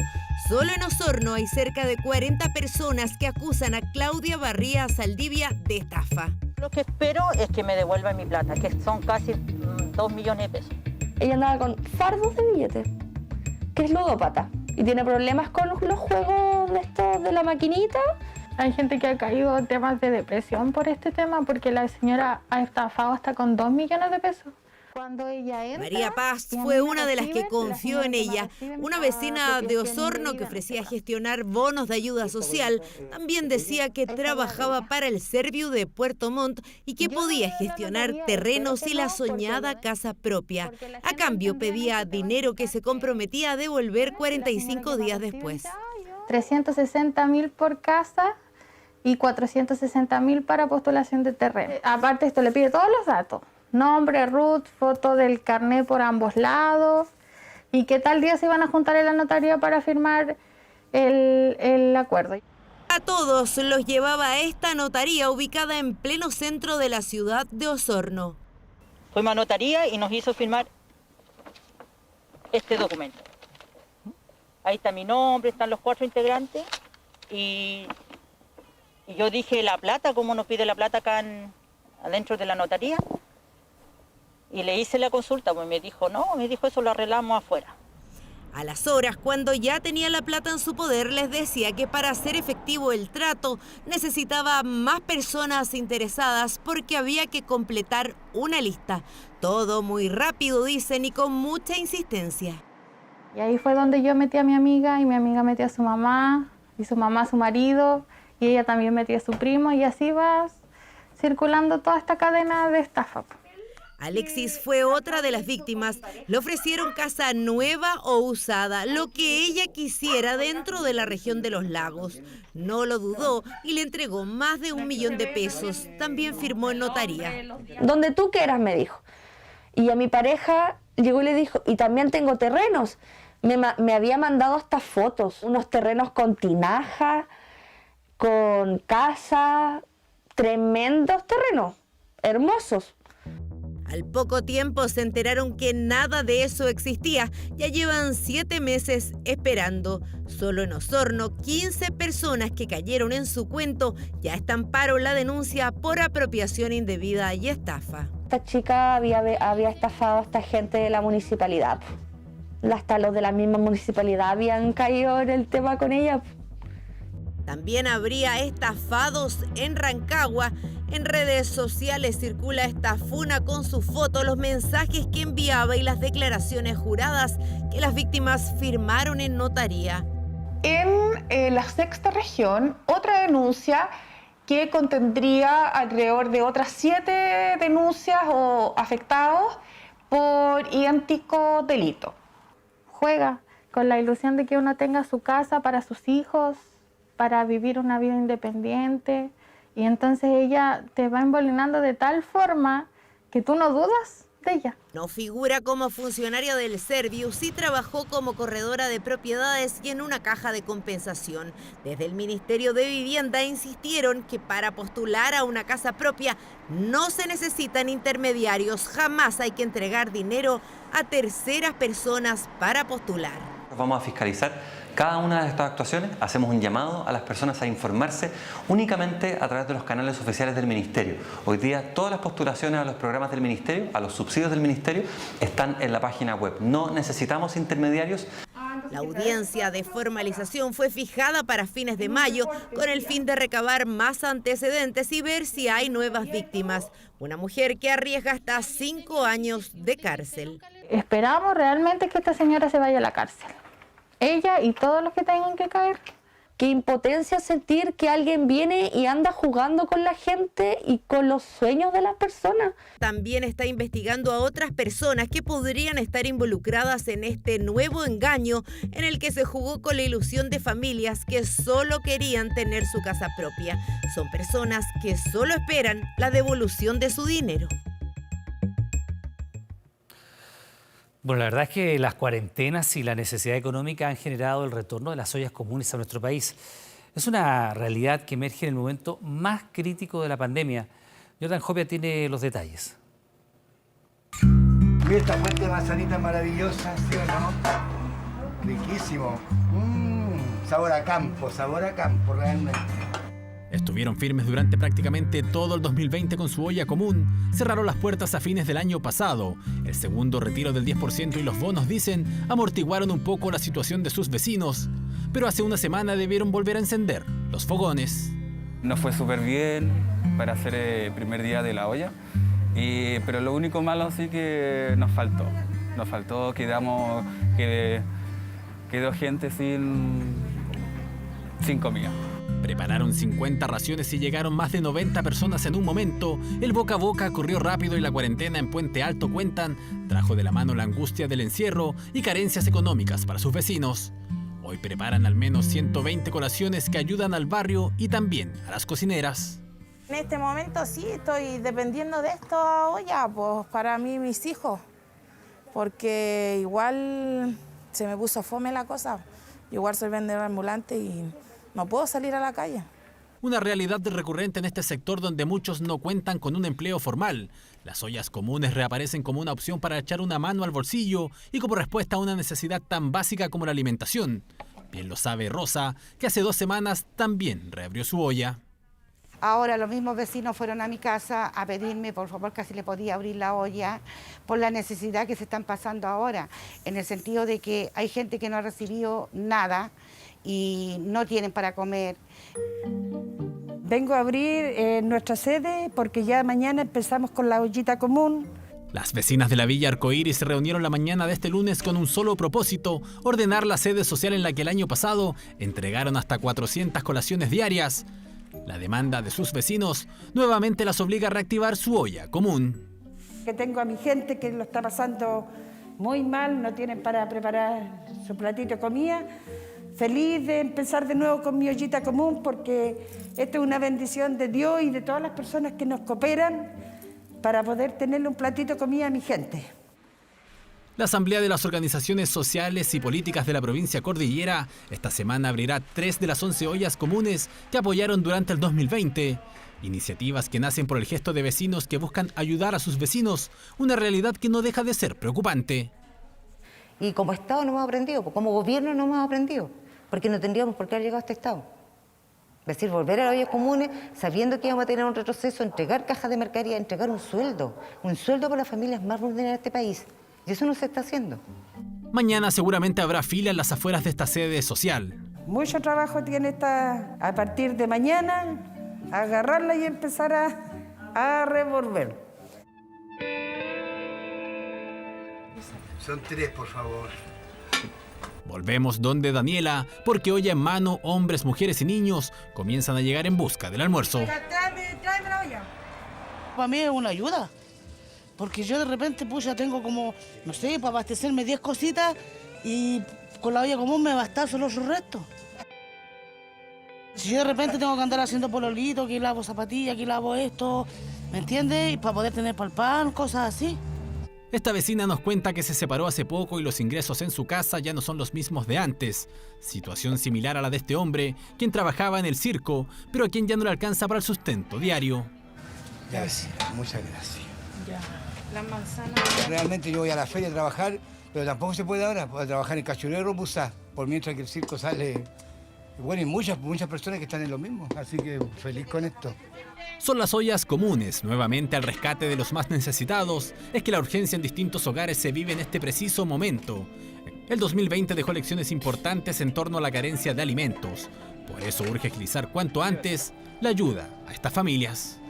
Solo en Osorno hay cerca de 40 personas que acusan a Claudia Barría Saldivia de estafa. Lo que espero es que me devuelvan mi plata, que son casi 2 millones de pesos. Ella andaba con fardos de billetes, que es ludópata, y tiene problemas con los juegos de la maquinita. Hay gente que ha caído en temas de depresión por este tema, porque la señora ha estafado hasta con 2 millones de pesos. Cuando ella entra, María Paz fue una de las que confió en ella. Una vecina de Osorno que ofrecía gestionar bonos de ayuda social también decía que trabajaba para el Serviu de Puerto Montt y que podía gestionar terrenos y la soñada casa propia. A cambio pedía dinero que se comprometía a devolver 45 días después. 360.000 por casa y 460.000 para postulación de terreno. Aparte esto le pide todos los datos. Nombre, RUT, foto del carnet por ambos lados y qué tal día se iban a juntar en la notaría para firmar el acuerdo. A todos los llevaba a esta notaría ubicada en pleno centro de la ciudad de Osorno. Fuimos a notaría y nos hizo firmar este documento. Ahí está mi nombre, están los 4 integrantes y yo dije la plata, ¿cómo nos pide la plata acá adentro de la notaría? Y le hice la consulta, pues me dijo, no, me dijo eso lo arreglamos afuera. A las horas, cuando ya tenía la plata en su poder, les decía que para hacer efectivo el trato necesitaba más personas interesadas porque había que completar una lista. Todo muy rápido, dicen, y con mucha insistencia. Y ahí fue donde yo metí a mi amiga y mi amiga metió a su mamá y su mamá a su marido y ella también metió a su primo y así va circulando toda esta cadena de estafa. Alexis fue otra de las víctimas. Le ofrecieron casa nueva o usada, lo que ella quisiera dentro de la región de los lagos. No lo dudó y le entregó más de 1 millón de pesos. También firmó en notaría. Donde tú quieras, me dijo. Y a mi pareja llegó y le dijo, y también tengo terrenos. Me había mandado hasta fotos, unos terrenos con tinaja, con casa, tremendos terrenos, hermosos. Al poco tiempo se enteraron que nada de eso existía. Ya llevan 7 meses esperando. Solo en Osorno, 15 personas que cayeron en su cuento ya estamparon la denuncia por apropiación indebida y estafa. Esta chica había estafado a esta gente de la municipalidad. Hasta los de la misma municipalidad habían caído en el tema con ella. También habría estafados en Rancagua. En redes sociales circula esta funa con su foto, los mensajes que enviaba y las declaraciones juradas que las víctimas firmaron en notaría. En la sexta región, otra denuncia que contendría alrededor de otras 7 denuncias o afectados por idéntico delito. Juega con la ilusión de que uno tenga su casa para sus hijos, para vivir una vida independiente. Y entonces ella te va envenenando de tal forma que tú no dudas de ella. No figura como funcionaria del Serviu, sí trabajó como corredora de propiedades y en una caja de compensación. Desde el Ministerio de Vivienda insistieron que para postular a una casa propia no se necesitan intermediarios. Jamás hay que entregar dinero a terceras personas para postular. Vamos a fiscalizar cada una de estas actuaciones, hacemos un llamado a las personas a informarse únicamente a través de los canales oficiales del Ministerio. Hoy día todas las postulaciones a los programas del Ministerio, a los subsidios del Ministerio, están en la página web. No necesitamos intermediarios. La audiencia de formalización fue fijada para fines de mayo con el fin de recabar más antecedentes y ver si hay nuevas víctimas. Una mujer que arriesga hasta 5 años de cárcel. Esperamos realmente que esta señora se vaya a la cárcel. Ella y todos los que tengan que caer. Qué impotencia sentir que alguien viene y anda jugando con la gente y con los sueños de las personas. También está investigando a otras personas que podrían estar involucradas en este nuevo engaño en el que se jugó con la ilusión de familias que solo querían tener su casa propia. Son personas que solo esperan la devolución de su dinero. Bueno, la verdad es que las cuarentenas y la necesidad económica han generado el retorno de las ollas comunes a nuestro país. Es una realidad que emerge en el momento más crítico de la pandemia. Jordan Jopia tiene los detalles. Mira esta fuente de manzanita maravillosa, ¿sí o no? Riquísimo. Sabor a campo realmente. Estuvieron firmes durante prácticamente todo el 2020 con su olla común. Cerraron las puertas a fines del año pasado. El segundo retiro del 10% y los bonos, dicen, amortiguaron un poco la situación de sus vecinos. Pero hace una semana debieron volver a encender los fogones. Nos fue súper bien para hacer el primer día de la olla. Pero lo único malo sí que nos faltó, quedó gente sin comida. Prepararon 50 raciones y llegaron más de 90 personas en un momento. El boca a boca corrió rápido y la cuarentena en Puente Alto, cuentan, trajo de la mano la angustia del encierro y carencias económicas para sus vecinos. Hoy preparan al menos 120 colaciones que ayudan al barrio y también a las cocineras. En este momento sí estoy dependiendo de esto olla, pues para mí y mis hijos, porque igual se me puso fome la cosa. Igual soy vendedor ambulante y no puedo salir a la calle. Una realidad recurrente en este sector donde muchos no cuentan con un empleo formal. Las ollas comunes reaparecen como una opción para echar una mano al bolsillo y como respuesta a una necesidad tan básica como la alimentación. Bien lo sabe Rosa, que hace 2 semanas también reabrió su olla. Ahora los mismos vecinos fueron a mi casa a pedirme, por favor, que si le podía abrir la olla por la necesidad que se están pasando ahora, en el sentido de que hay gente que no ha recibido nada y no tienen para comer. Vengo a abrir nuestra sede porque ya mañana empezamos con la ollita común. Las vecinas de la Villa Arcoíris se reunieron la mañana de este lunes con un solo propósito: ordenar la sede social en la que el año pasado entregaron hasta 400 colaciones diarias. La demanda de sus vecinos nuevamente las obliga a reactivar su olla común. Que tengo a mi gente que lo está pasando muy mal, no tienen para preparar su platito de comida. Feliz de empezar de nuevo con mi ollita común porque esto es una bendición de Dios y de todas las personas que nos cooperan para poder tenerle un platito de comida a mi gente. La Asamblea de las Organizaciones Sociales y Políticas de la provincia Cordillera esta semana abrirá 3 de las 11 ollas comunes que apoyaron durante el 2020. Iniciativas que nacen por el gesto de vecinos que buscan ayudar a sus vecinos, una realidad que no deja de ser preocupante. Y como Estado no hemos aprendido, como gobierno no hemos aprendido, porque no tendríamos por qué haber llegado a este estado. Es decir, volver a las ollas comunes sabiendo que íbamos a tener un retroceso, entregar cajas de mercadería, entregar un sueldo para las familias más vulnerables de este país. Y eso no se está haciendo. Mañana seguramente habrá fila en las afueras de esta sede social. Mucho trabajo tiene a partir de mañana, agarrarla y empezar a revolver. Son 3, por favor. Volvemos donde Daniela, porque olla en mano, hombres, mujeres y niños comienzan a llegar en busca del almuerzo. Tráeme la olla. Para mí es una ayuda, porque yo de repente ya tengo como, no sé, para abastecerme 10 cositas y con la olla común me basta solo su resto. Si yo de repente tengo que andar haciendo pololito, aquí lavo zapatillas, aquí lavo esto, ¿me entiendes? Y para poder tener para el pan, cosas así. Esta vecina nos cuenta que se separó hace poco y los ingresos en su casa ya no son los mismos de antes. Situación similar a la de este hombre, quien trabajaba en el circo, pero a quien ya no le alcanza para el sustento diario. Gracias, muchas gracias. Ya, las manzanas. Realmente yo voy a la feria a trabajar, pero tampoco se puede ahora. Puedo trabajar en Cachurero, Musá, por mientras que el circo sale. Bueno, y muchas personas que están en lo mismo, así que feliz con esto. Son las ollas comunes, nuevamente al rescate de los más necesitados. Es que la urgencia en distintos hogares se vive en este preciso momento. El 2020 dejó lecciones importantes en torno a la carencia de alimentos. Por eso urge agilizar cuanto antes la ayuda a estas familias.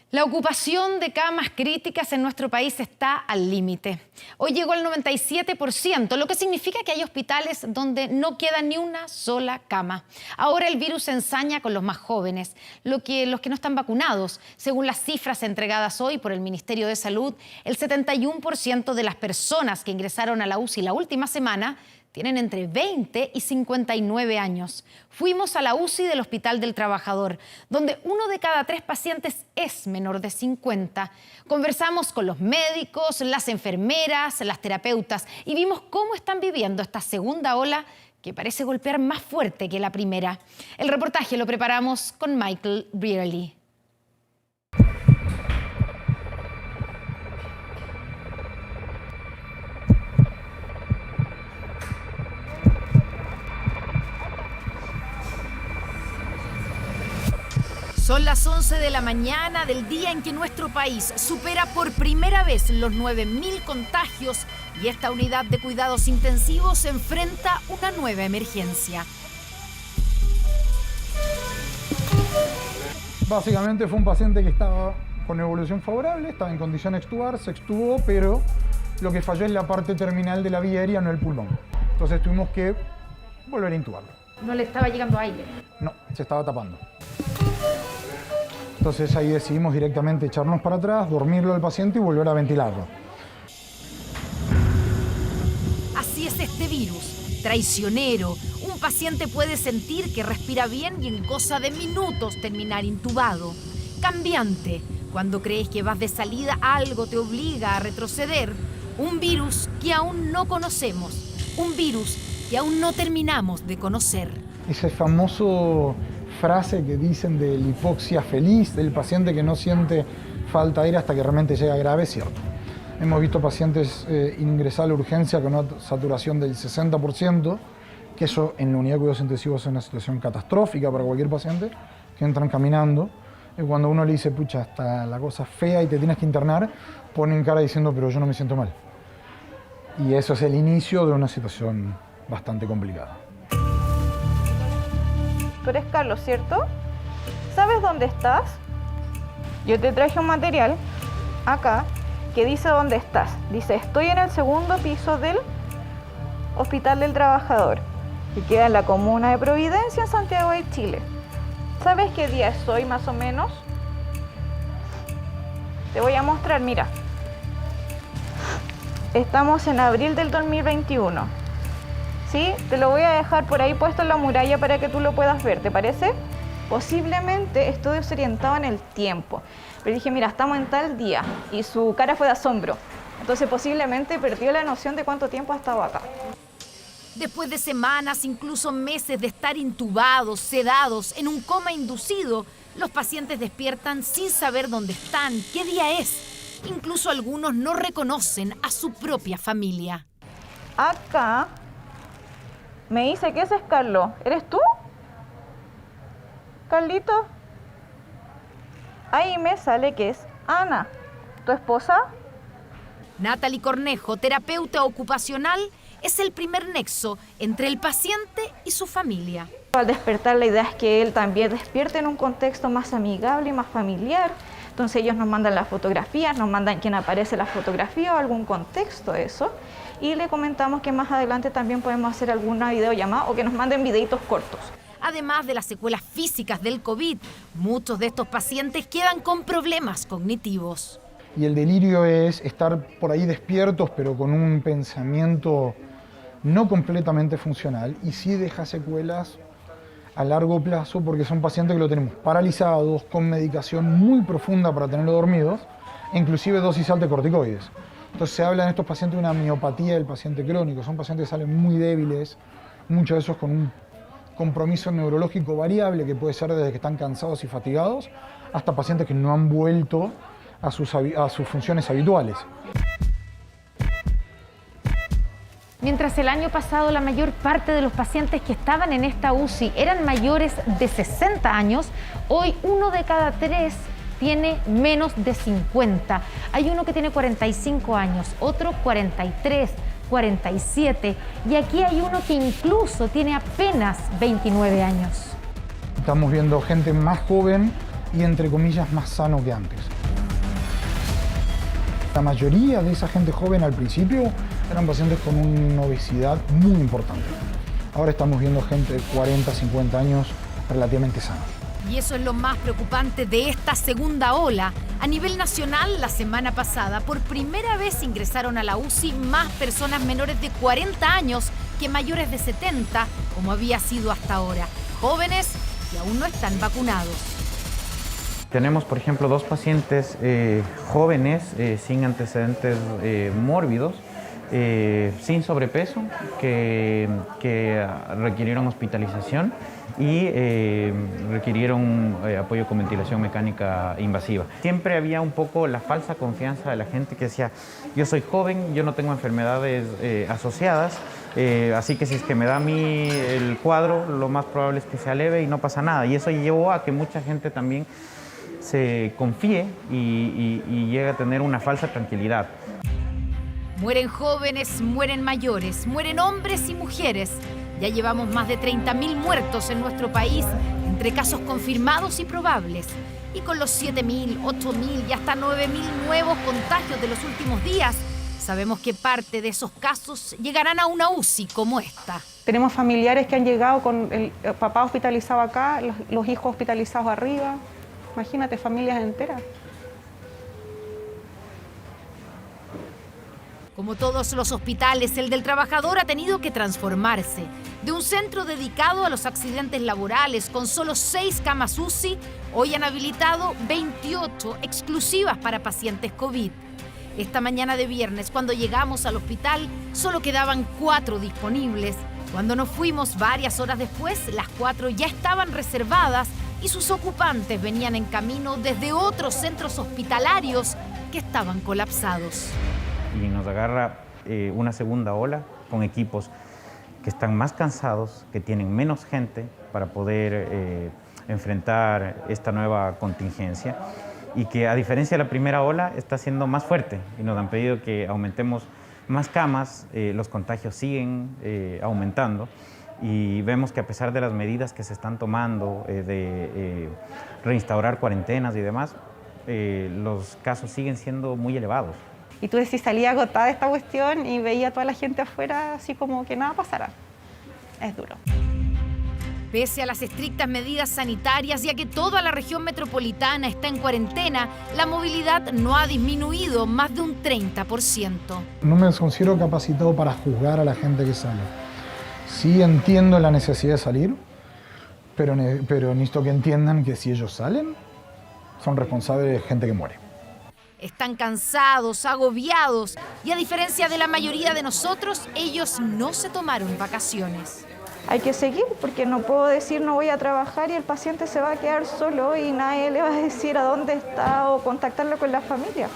La ocupación de camas críticas en nuestro país está al límite. Hoy llegó al 97%, lo que significa que hay hospitales donde no queda ni una sola cama. Ahora el virus se ensaña con los más jóvenes, los que no están vacunados. Según las cifras entregadas hoy por el Ministerio de Salud, el 71% de las personas que ingresaron a la UCI la última semana tienen entre 20 y 59 años. Fuimos a la UCI del Hospital del Trabajador, donde 1 de cada 3 pacientes es menor de 50. Conversamos con los médicos, las enfermeras, las terapeutas y vimos cómo están viviendo esta segunda ola que parece golpear más fuerte que la primera. El reportaje lo preparamos con Michael Brearley. Son las 11 de la mañana del día en que nuestro país supera por primera vez los 9.000 contagios y esta unidad de cuidados intensivos se enfrenta a una nueva emergencia. Básicamente fue un paciente que estaba con evolución favorable, estaba en condición de extubar, se extubó, pero lo que falló es la parte terminal de la vía aérea, no el pulmón. Entonces tuvimos que volver a intubarlo. No le estaba llegando aire. No, se estaba tapando. Entonces ahí decidimos directamente echarnos para atrás, dormirlo al paciente y volver a ventilarlo. Así es este virus, traicionero. Un paciente puede sentir que respira bien y en cosa de minutos terminar intubado. Cambiante, cuando crees que vas de salida, algo te obliga a retroceder. Un virus que aún no conocemos, un virus que aún no terminamos de conocer. Ese famoso frase que dicen de la hipoxia feliz, del paciente que no siente falta de aire hasta que realmente llega grave, es cierto. Hemos visto pacientes ingresar a la urgencia con una saturación del 60%, que eso en la unidad de cuidados intensivos es una situación catastrófica para cualquier paciente, que entran caminando. Y cuando uno le dice, pucha, está la cosa fea y te tienes que internar, ponen cara diciendo, pero yo no me siento mal. Y eso es el inicio de una situación bastante complicada. Tú eres Carlos, ¿cierto? ¿Sabes dónde estás? Yo te traje un material acá que dice dónde estás. Dice, estoy en el 2º piso del Hospital del Trabajador, que queda en la comuna de Providencia, en Santiago de Chile. ¿Sabes qué día es hoy, más o menos? Te voy a mostrar, mira. Estamos en abril del 2021. ¿Sí? Te lo voy a dejar por ahí puesto en la muralla para que tú lo puedas ver, ¿te parece? Posiblemente estoy desorientado en el tiempo. Pero dije, mira, estamos en tal día. Y su cara fue de asombro. Entonces posiblemente perdió la noción de cuánto tiempo ha estado acá. Después de semanas, incluso meses de estar intubados, sedados, en un coma inducido, los pacientes despiertan sin saber dónde están, qué día es. Incluso algunos no reconocen a su propia familia. Acá me dice que ese es Carlos. ¿Eres tú? ¿Carlito? Ahí me sale que es Ana, ¿tu esposa? Natalie Cornejo, terapeuta ocupacional, es el primer nexo entre el paciente y su familia. Al despertar, la idea es que él también despierte en un contexto más amigable y más familiar. Entonces ellos nos mandan las fotografías, nos mandan quién aparece en la fotografía o algún contexto de eso. Y le comentamos que más adelante también podemos hacer alguna videollamada o que nos manden videitos cortos. Además de las secuelas físicas del COVID, muchos de estos pacientes quedan con problemas cognitivos. Y el delirio es estar por ahí despiertos, pero con un pensamiento no completamente funcional, y sí deja secuelas a largo plazo, porque son pacientes que lo tenemos paralizados, con medicación muy profunda para tenerlos dormidos, e inclusive dosis alta de corticoides. Entonces se habla en estos pacientes de una miopatía del paciente crónico. Son pacientes que salen muy débiles, muchos de esos con un compromiso neurológico variable, que puede ser desde que están cansados y fatigados, hasta pacientes que no han vuelto a sus funciones habituales. Mientras el año pasado la mayor parte de los pacientes que estaban en esta UCI eran mayores de 60 años, hoy 1 de cada 3 tiene menos de 50. Hay uno que tiene 45 años, otro 43, 47 y aquí hay uno que incluso tiene apenas 29 años. Estamos viendo gente más joven y entre comillas más sano que antes. La mayoría de esa gente joven al principio eran pacientes con una obesidad muy importante. Ahora estamos viendo gente de 40, 50 años relativamente sanos. Y eso es lo más preocupante de esta segunda ola. A nivel nacional, la semana pasada, por primera vez ingresaron a la UCI más personas menores de 40 años que mayores de 70, como había sido hasta ahora. Jóvenes que aún no están vacunados. Tenemos, por ejemplo, 2 pacientes jóvenes sin antecedentes mórbidos, sin sobrepeso, que requirieron hospitalización y requirieron apoyo con ventilación mecánica invasiva. Siempre había un poco la falsa confianza de la gente que decía, yo soy joven, yo no tengo enfermedades asociadas, así que si es que me da a mí el cuadro, lo más probable es que sea leve y no pasa nada. Y eso llevó a que mucha gente también se confíe y llegue a tener una falsa tranquilidad. Mueren jóvenes, mueren mayores, mueren hombres y mujeres. Ya llevamos más de 30.000 muertos en nuestro país, entre casos confirmados y probables. Y con los 7.000, 8.000 y hasta 9.000 nuevos contagios de los últimos días, sabemos que parte de esos casos llegarán a una UCI como esta. Tenemos familiares que han llegado con el papá hospitalizado acá, los hijos hospitalizados arriba. Imagínate, familias enteras. Como todos los hospitales, el del trabajador ha tenido que transformarse. De un centro dedicado a los accidentes laborales con solo 6 camas UCI, hoy han habilitado 28 exclusivas para pacientes COVID. Esta mañana de viernes, cuando llegamos al hospital, solo quedaban 4 disponibles. Cuando nos fuimos varias horas después, las 4 ya estaban reservadas y sus ocupantes venían en camino desde otros centros hospitalarios que estaban colapsados. Y nos agarra una segunda ola con equipos que están más cansados, que tienen menos gente para poder enfrentar esta nueva contingencia y que, a diferencia de la primera ola, está siendo más fuerte y nos han pedido que aumentemos más camas. Los contagios siguen aumentando y vemos que, a pesar de las medidas que se están tomando de reinstaurar cuarentenas y demás, los casos siguen siendo muy elevados. Y tú decís, salía agotada de esta cuestión y veía a toda la gente afuera así como que nada pasara. Es duro. Pese a las estrictas medidas sanitarias y a que toda la región metropolitana está en cuarentena, la movilidad no ha disminuido más de un 30%. No me considero capacitado para juzgar a la gente que sale. Sí entiendo la necesidad de salir, pero necesito que entiendan que si ellos salen, son responsables de gente que muere. Están cansados, agobiados y, a diferencia de la mayoría de nosotros, ellos no se tomaron vacaciones. Hay que seguir porque no puedo decir no voy a trabajar y el paciente se va a quedar solo y nadie le va a decir a dónde está o contactarlo con la familia.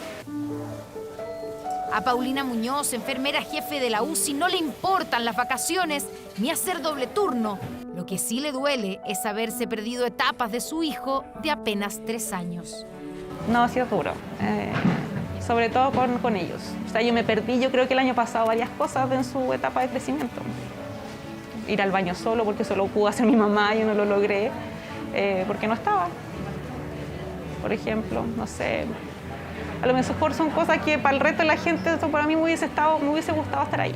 A Paulina Muñoz, enfermera jefe de la UCI, no le importan las vacaciones ni hacer doble turno. Lo que sí le duele es haberse perdido etapas de su hijo de apenas 3 años. No, ha sido duro, sobre todo con ellos. O sea, yo me perdí, yo creo que el año pasado, varias cosas en su etapa de crecimiento. Ir al baño solo, porque solo pudo hacer mi mamá, yo no lo logré, porque no estaba. Por ejemplo, no sé, a lo mejor son cosas que para el resto de la gente, eso para mí me hubiese gustado estar ahí,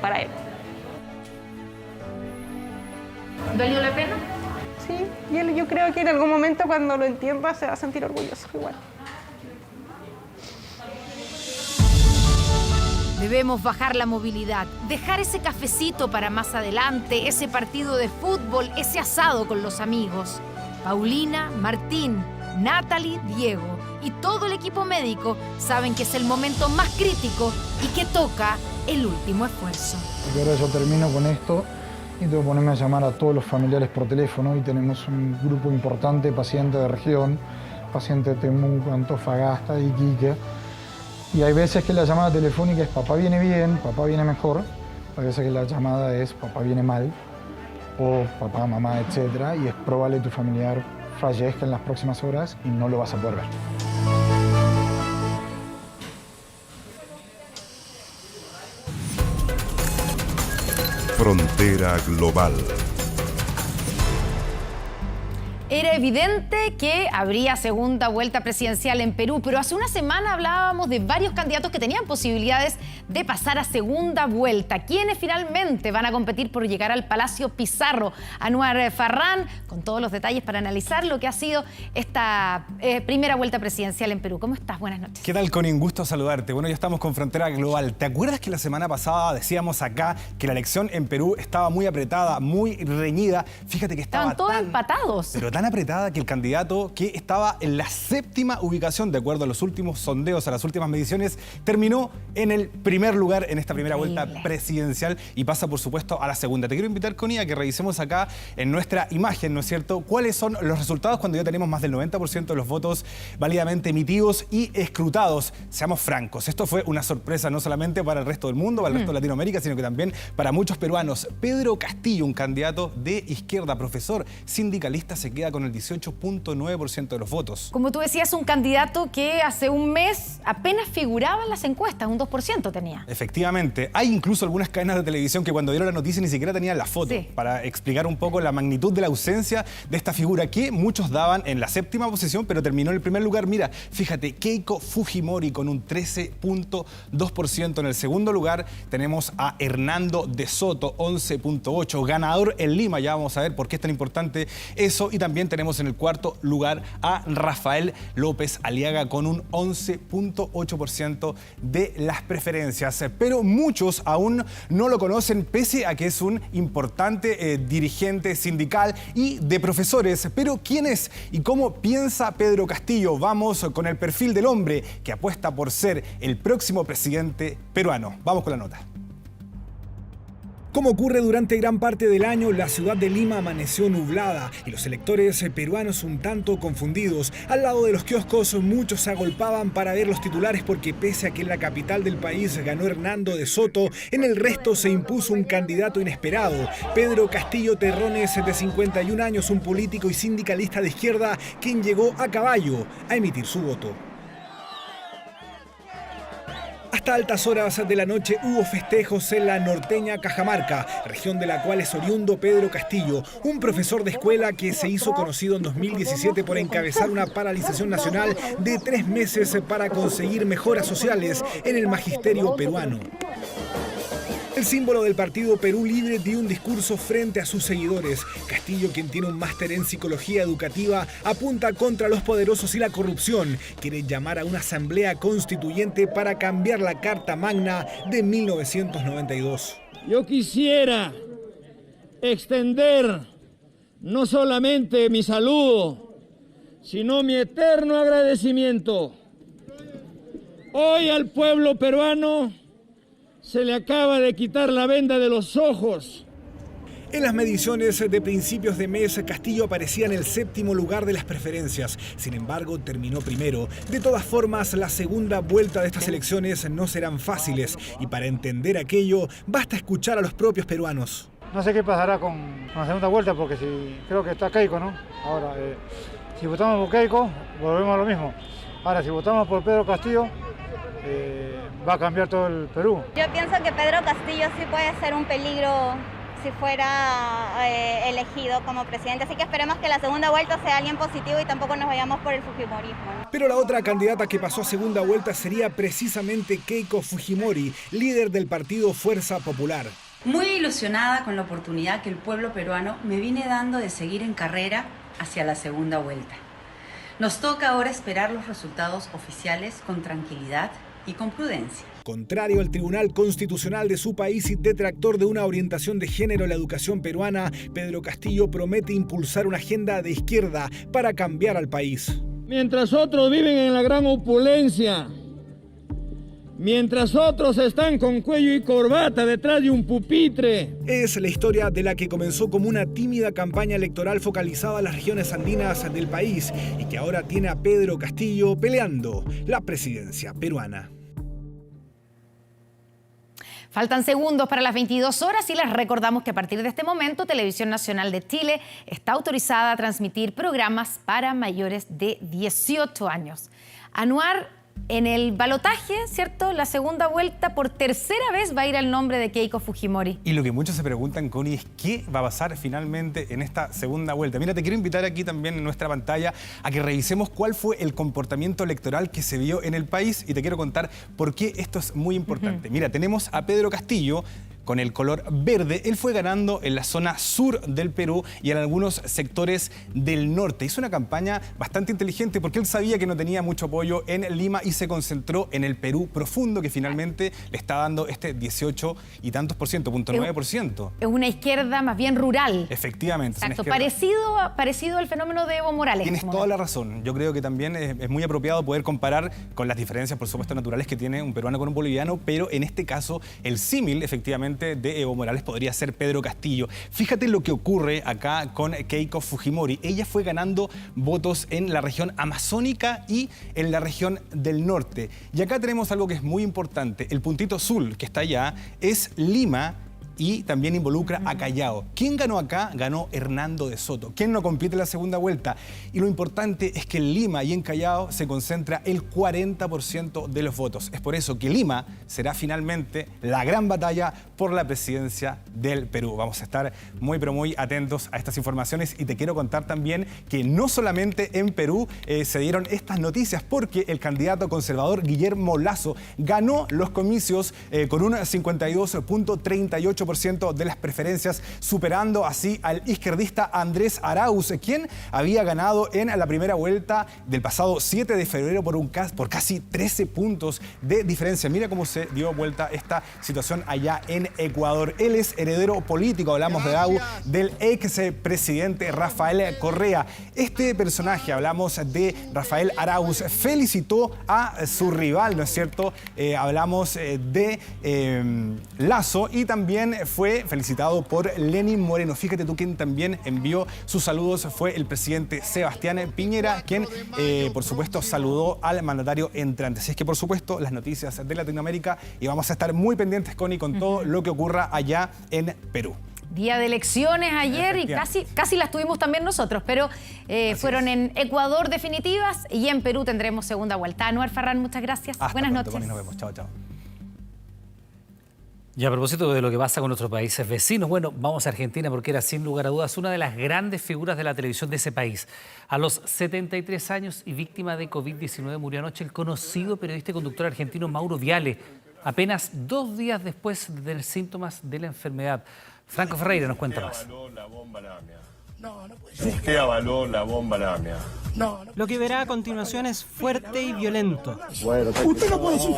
para él. ¿Valió la pena? Sí, y él, yo creo que en algún momento, cuando lo entienda, se va a sentir orgulloso igual. Debemos bajar la movilidad, dejar ese cafecito para más adelante, ese partido de fútbol, ese asado con los amigos. Paulina, Martín, Natalie, Diego y todo el equipo médico saben que es el momento más crítico y que toca el último esfuerzo. Y ahora yo termino con esto y tengo que ponerme a llamar a todos los familiares por teléfono y tenemos un grupo importante de pacientes de región, pacientes de Temuco, Antofagasta, Iquique. Y hay veces que la llamada telefónica es papá viene bien, papá viene mejor. Hay veces que la llamada es papá viene mal o papá, mamá, etc. Y es probable que tu familiar fallezca en las próximas horas y no lo vas a poder ver. Frontera Global. Era evidente que habría segunda vuelta presidencial en Perú, pero hace una semana hablábamos de varios candidatos que tenían posibilidades de pasar a segunda vuelta. ¿Quiénes finalmente van a competir por llegar al Palacio Pizarro? Anwar Farrán, con todos los detalles para analizar lo que ha sido esta primera vuelta presidencial en Perú. ¿Cómo estás? Buenas noches. ¿Qué tal, Connie? Un gusto saludarte. Bueno, ya estamos con Frontera Global. ¿Te acuerdas que la semana pasada decíamos acá que la elección en Perú estaba muy apretada, muy reñida? Fíjate que estaban todos empatados. Pero tan apretada que el candidato que estaba en la 7ª ubicación, de acuerdo a los últimos sondeos, a las últimas mediciones, terminó en el primer lugar en esta primera vuelta presidencial y pasa, por supuesto, a la segunda. Te quiero invitar, Connie, a que revisemos acá en nuestra imagen, ¿no es cierto?, cuáles son los resultados cuando ya tenemos más del 90% de los votos válidamente emitidos y escrutados. Seamos francos, esto fue una sorpresa no solamente para el resto del mundo, para el resto de Latinoamérica, sino que también para muchos peruanos. Pedro Castillo, un candidato de izquierda, profesor sindicalista, se queda con el 18.9% de los votos. Como tú decías, un candidato que hace un mes apenas figuraba en las encuestas, un 2% tenía. tenía. Efectivamente. Hay incluso algunas cadenas de televisión que cuando dieron la noticia ni siquiera tenían la foto, para explicar un poco la magnitud de la ausencia de esta figura que muchos daban en la 7ª posición, pero terminó en el primer lugar. Mira, fíjate, Keiko Fujimori con un 13.2%. En el segundo lugar tenemos a Hernando de Soto, 11.8%. Ganador en Lima, ya vamos a ver por qué es tan importante eso. Y también tenemos en el cuarto lugar a Rafael López Aliaga con un 11.8% de las preferencias. Pero muchos aún no lo conocen, pese a que es un importante dirigente sindical y de profesores. Pero ¿quién es y cómo piensa Pedro Castillo? Vamos con el perfil del hombre que apuesta por ser el próximo presidente peruano. Vamos con la nota. Como ocurre durante gran parte del año, la ciudad de Lima amaneció nublada y los electores peruanos un tanto confundidos. Al lado de los kioscos muchos se agolpaban para ver los titulares porque pese a que en la capital del país ganó Hernando de Soto, en el resto se impuso un candidato inesperado. Pedro Castillo Terrones, de 51 años, un político y sindicalista de izquierda, quien llegó a caballo a emitir su voto. Hasta altas horas de la noche hubo festejos en la norteña Cajamarca, región de la cual es oriundo Pedro Castillo, un profesor de escuela que se hizo conocido en 2017 por encabezar una paralización nacional de 3 meses para conseguir mejoras sociales en el magisterio peruano. El símbolo del partido Perú Libre dio un discurso frente a sus seguidores. Castillo, quien tiene un máster en psicología educativa, apunta contra los poderosos y la corrupción. Quiere llamar a una asamblea constituyente para cambiar la Carta Magna de 1992. Yo quisiera extender no solamente mi saludo, sino mi eterno agradecimiento. Hoy al pueblo peruano se le acaba de quitar la venda de los ojos. En las mediciones de principios de mes, Castillo aparecía en el 7º lugar de las preferencias. Sin embargo, terminó primero. De todas formas, la segunda vuelta de estas elecciones no serán fáciles. Y para entender aquello, basta escuchar a los propios peruanos. No sé qué pasará con la segunda vuelta, porque creo que está Keiko, ¿no? Ahora, si votamos por Keiko, volvemos a lo mismo. Ahora, si votamos por Pedro Castillo, va a cambiar todo el Perú. Yo pienso que Pedro Castillo sí puede ser un peligro si fuera elegido como presidente, así que esperemos que la segunda vuelta sea alguien positivo y tampoco nos vayamos por el fujimorismo, ¿no? Pero la otra candidata que pasó a segunda vuelta sería precisamente Keiko Fujimori, líder del partido Fuerza Popular. Muy ilusionada con la oportunidad que el pueblo peruano me viene dando de seguir en carrera hacia la segunda vuelta. Nos toca ahora esperar los resultados oficiales con tranquilidad y con prudencia. Contrario al Tribunal Constitucional de su país y detractor de una orientación de género en la educación peruana, Pedro Castillo promete impulsar una agenda de izquierda para cambiar al país. Mientras otros viven en la gran opulencia, mientras otros están con cuello y corbata detrás de un pupitre. Es la historia de la que comenzó como una tímida campaña electoral focalizada en las regiones andinas del país y que ahora tiene a Pedro Castillo peleando la presidencia peruana. Faltan segundos para las 22 horas y les recordamos que a partir de este momento Televisión Nacional de Chile está autorizada a transmitir programas para mayores de 18 años. Anuar en el balotaje, ¿cierto? La segunda vuelta, por tercera vez va a ir al nombre de Keiko Fujimori. Y lo que muchos se preguntan, Connie, es qué va a pasar finalmente en esta segunda vuelta. Mira, te quiero invitar aquí también en nuestra pantalla a que revisemos cuál fue el comportamiento electoral que se vio en el país y te quiero contar por qué esto es muy importante. Mira, tenemos a Pedro Castillo con el color verde. Él fue ganando en la zona sur del Perú y en algunos sectores del norte. Hizo una campaña bastante inteligente porque él sabía que no tenía mucho apoyo en Lima y se concentró en el Perú profundo, que finalmente le está dando este 18 y tantos por ciento, 0.9%. Es una izquierda más bien rural. Efectivamente. Exacto, parecido al fenómeno de Evo Morales. Tienes toda la razón. Yo creo que también es muy apropiado poder comparar con las diferencias, por supuesto, naturales que tiene un peruano con un boliviano, pero en este caso el símil, efectivamente, de Evo Morales podría ser Pedro Castillo. Fíjate lo que ocurre acá con Keiko Fujimori. Ella fue ganando votos en la región amazónica y en la región del norte. Y acá tenemos algo que es muy importante. El puntito azul que está allá es Lima y también involucra a Callao. ¿Quién ganó acá? Ganó Hernando de Soto. ¿Quién no compite en la segunda vuelta? Y lo importante es que en Lima y en Callao se concentra el 40% de los votos. Es por eso que Lima será finalmente la gran batalla por la presidencia del Perú. Vamos a estar muy pero muy atentos a estas informaciones y te quiero contar también que no solamente en Perú se dieron estas noticias, porque el candidato conservador Guillermo Lasso ganó los comicios con un 52.38% de las preferencias, superando así al izquierdista Andrés Arauz, quien había ganado en la primera vuelta del pasado 7 de febrero por casi 13 puntos de diferencia. Mira cómo se dio vuelta esta situación allá en Ecuador. Él es heredero político, hablamos de Arauz, del expresidente Rafael Correa. Este personaje, hablamos de Rafael Arauz, felicitó a su rival, ¿no es cierto? Hablamos de Lasso y también fue felicitado por Lenín Moreno. Fíjate tú, quien también envió sus saludos fue el presidente Sebastián Piñera, quien por supuesto saludó al mandatario entrante. Así es que por supuesto las noticias de Latinoamérica y vamos a estar muy pendientes, Connie, con todo lo que ocurra allá en Perú. Día de elecciones ayer y casi las tuvimos también nosotros, pero fueron en Ecuador definitivas y en Perú tendremos segunda vuelta. Anuar Farrán, muchas gracias. Buenas noches. Connie, nos vemos. Chao, chao. Y a propósito de lo que pasa con nuestros países vecinos, bueno, vamos a Argentina porque era sin lugar a dudas una de las grandes figuras de la televisión de ese país. A los 73 años y víctima de COVID-19 murió anoche el conocido periodista y conductor argentino Mauro Viale, apenas 2 días después de tener síntomas de la enfermedad. Franco Ferreira nos cuenta más. Usted avaló la bomba lamia. Lo que verá a continuación es fuerte y violento. Usted no puede decir.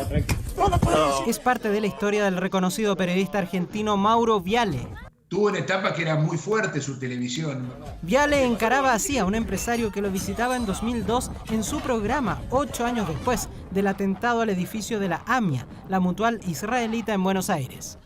Es parte de la historia del reconocido periodista argentino Mauro Viale. Tuvo una etapa que era muy fuerte su televisión. Viale encaraba así a un empresario que lo visitaba en 2002 en su programa, 8 años después del atentado al edificio de la AMIA, la mutual israelita en Buenos Aires.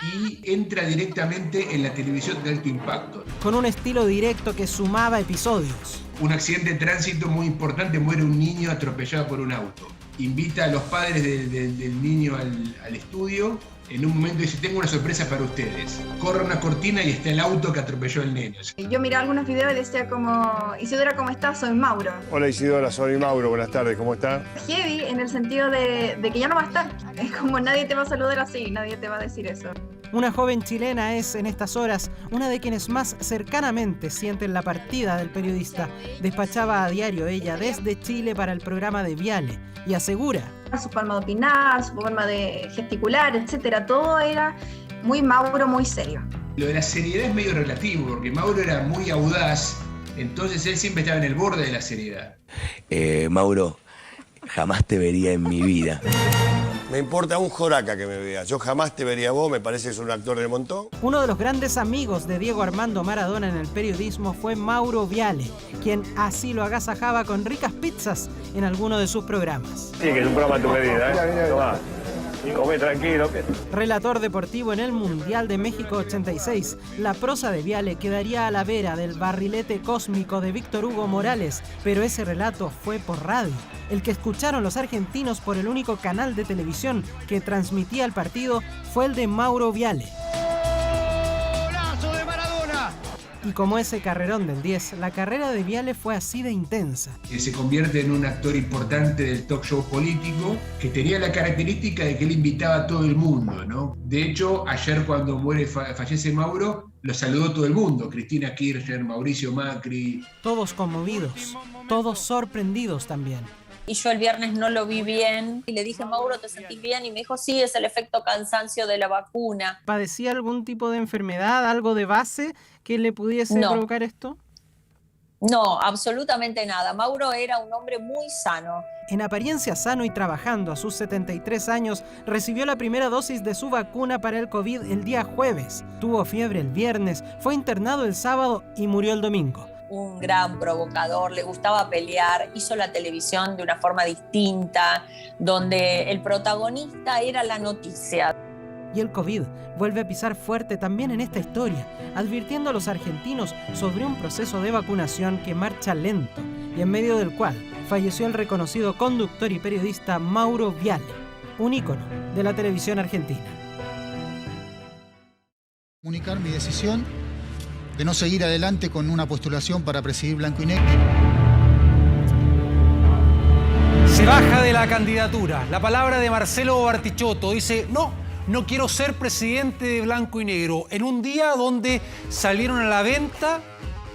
Y entra directamente en la televisión de alto impacto. Con un estilo directo que sumaba episodios. Un accidente de tránsito muy importante, muere un niño atropellado por un auto. Invita a los padres del niño al estudio. En un momento dice, tengo una sorpresa para ustedes. Corre una cortina y está el auto que atropelló al nene. Yo miraba algunos videos y decía como, Isidora, ¿cómo estás? Soy Mauro. Hola Isidora, soy Mauro, buenas tardes, ¿cómo está? Heavy en el sentido de que ya no va a estar. Es como nadie te va a saludar así, nadie te va a decir eso. Una joven chilena es, en estas horas, una de quienes más cercanamente sienten la partida del periodista. Despachaba a diario ella desde Chile para el programa de Viale y asegura: su forma de opinar, su forma de gesticular, etcétera, todo era muy Mauro, muy serio. Lo de la seriedad es medio relativo, porque Mauro era muy audaz, entonces él siempre estaba en el borde de la seriedad. Mauro, jamás te vería en mi vida. Me importa un joraca que me vea. Yo jamás te vería a vos, me parece que sos un actor del montón. Uno de los grandes amigos de Diego Armando Maradona en el periodismo fue Mauro Viale, quien así lo agasajaba con ricas pizzas en alguno de sus programas. Sí, que es un programa a tu medida, ¿eh? Tomá. Y comé tranquilo. Relator deportivo en el Mundial de México 86, la prosa de Viale quedaría a la vera del barrilete cósmico de Víctor Hugo Morales, pero ese relato fue por radio. El que escucharon los argentinos por el único canal de televisión que transmitía el partido fue el de Mauro Viale. ¡Golazo de Maradona! Y como ese carrerón del 10, la carrera de Viale fue así de intensa. Se convierte en un actor importante del talk show político, que tenía la característica de que él invitaba a todo el mundo, ¿no? De hecho, ayer cuando fallece Mauro, lo saludó todo el mundo. Cristina Kirchner, Mauricio Macri. Todos conmovidos, todos sorprendidos también. Y yo el viernes no lo vi bien y le dije, Mauro, ¿te sentís bien? Y me dijo, sí, es el efecto cansancio de la vacuna. ¿Padecía algún tipo de enfermedad, algo de base que le pudiese provocar esto? No, absolutamente nada. Mauro era un hombre muy sano. En apariencia sano y trabajando a sus 73 años, recibió la primera dosis de su vacuna para el COVID el día jueves. Tuvo fiebre el viernes, fue internado el sábado y murió el domingo. Un gran provocador, le gustaba pelear, hizo la televisión de una forma distinta, donde el protagonista era la noticia. Y el COVID vuelve a pisar fuerte también en esta historia, advirtiendo a los argentinos sobre un proceso de vacunación que marcha lento y en medio del cual falleció el reconocido conductor y periodista Mauro Viale, un ícono de la televisión argentina. Comunicar mi decisión de no seguir adelante con una postulación para presidir Blanco y Negro. Se baja de la candidatura. La palabra de Marcelo Bartichotto dice, no quiero ser presidente de Blanco y Negro. En un día donde salieron a la venta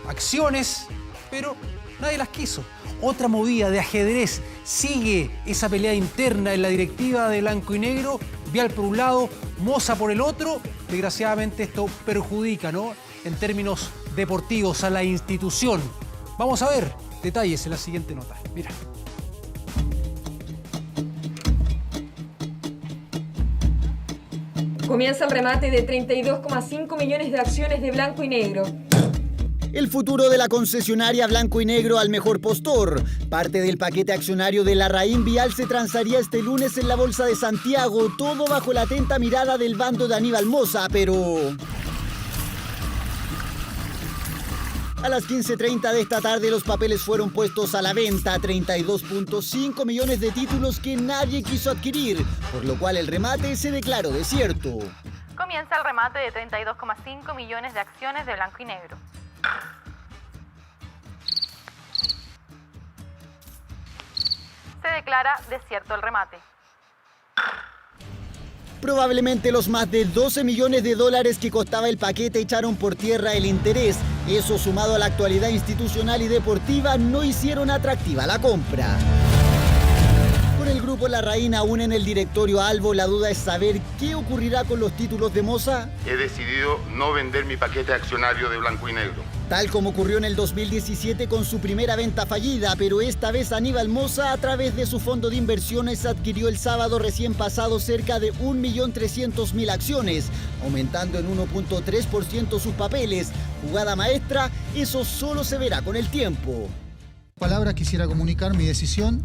acciones, pero nadie las quiso. Otra movida de ajedrez. Sigue esa pelea interna en la directiva de Blanco y Negro. Vial por un lado, Moza por el otro. Desgraciadamente esto perjudica, ¿no?, en términos deportivos a la institución. Vamos a ver detalles en la siguiente nota. Mira. Comienza el remate de 32,5 millones de acciones de Blanco y Negro. El futuro de la concesionaria Blanco y Negro al mejor postor. Parte del paquete accionario de Larraín Vial se transaría este lunes en la Bolsa de Santiago, todo bajo la atenta mirada del bando de Aníbal Moza, pero... A las 15:30 de esta tarde los papeles fueron puestos a la venta, 32,5 millones de títulos que nadie quiso adquirir, por lo cual el remate se declaró desierto. Comienza el remate de 32,5 millones de acciones de Blanco y Negro. Se declara desierto el remate. Probablemente los más de 12 millones de dólares que costaba el paquete echaron por tierra el interés. Eso, sumado a la actualidad institucional y deportiva, no hicieron atractiva la compra. Con el grupo Larraín aún en el directorio Albo, la duda es saber qué ocurrirá con los títulos de Moza. He decidido no vender mi paquete accionario de Blanco y Negro. Tal como ocurrió en el 2017 con su primera venta fallida, pero esta vez Aníbal Moza, a través de su fondo de inversiones, adquirió el sábado recién pasado cerca de 1.300.000 acciones, aumentando en 1.3% sus papeles. Jugada maestra, eso solo se verá con el tiempo. Palabras, quisiera comunicar mi decisión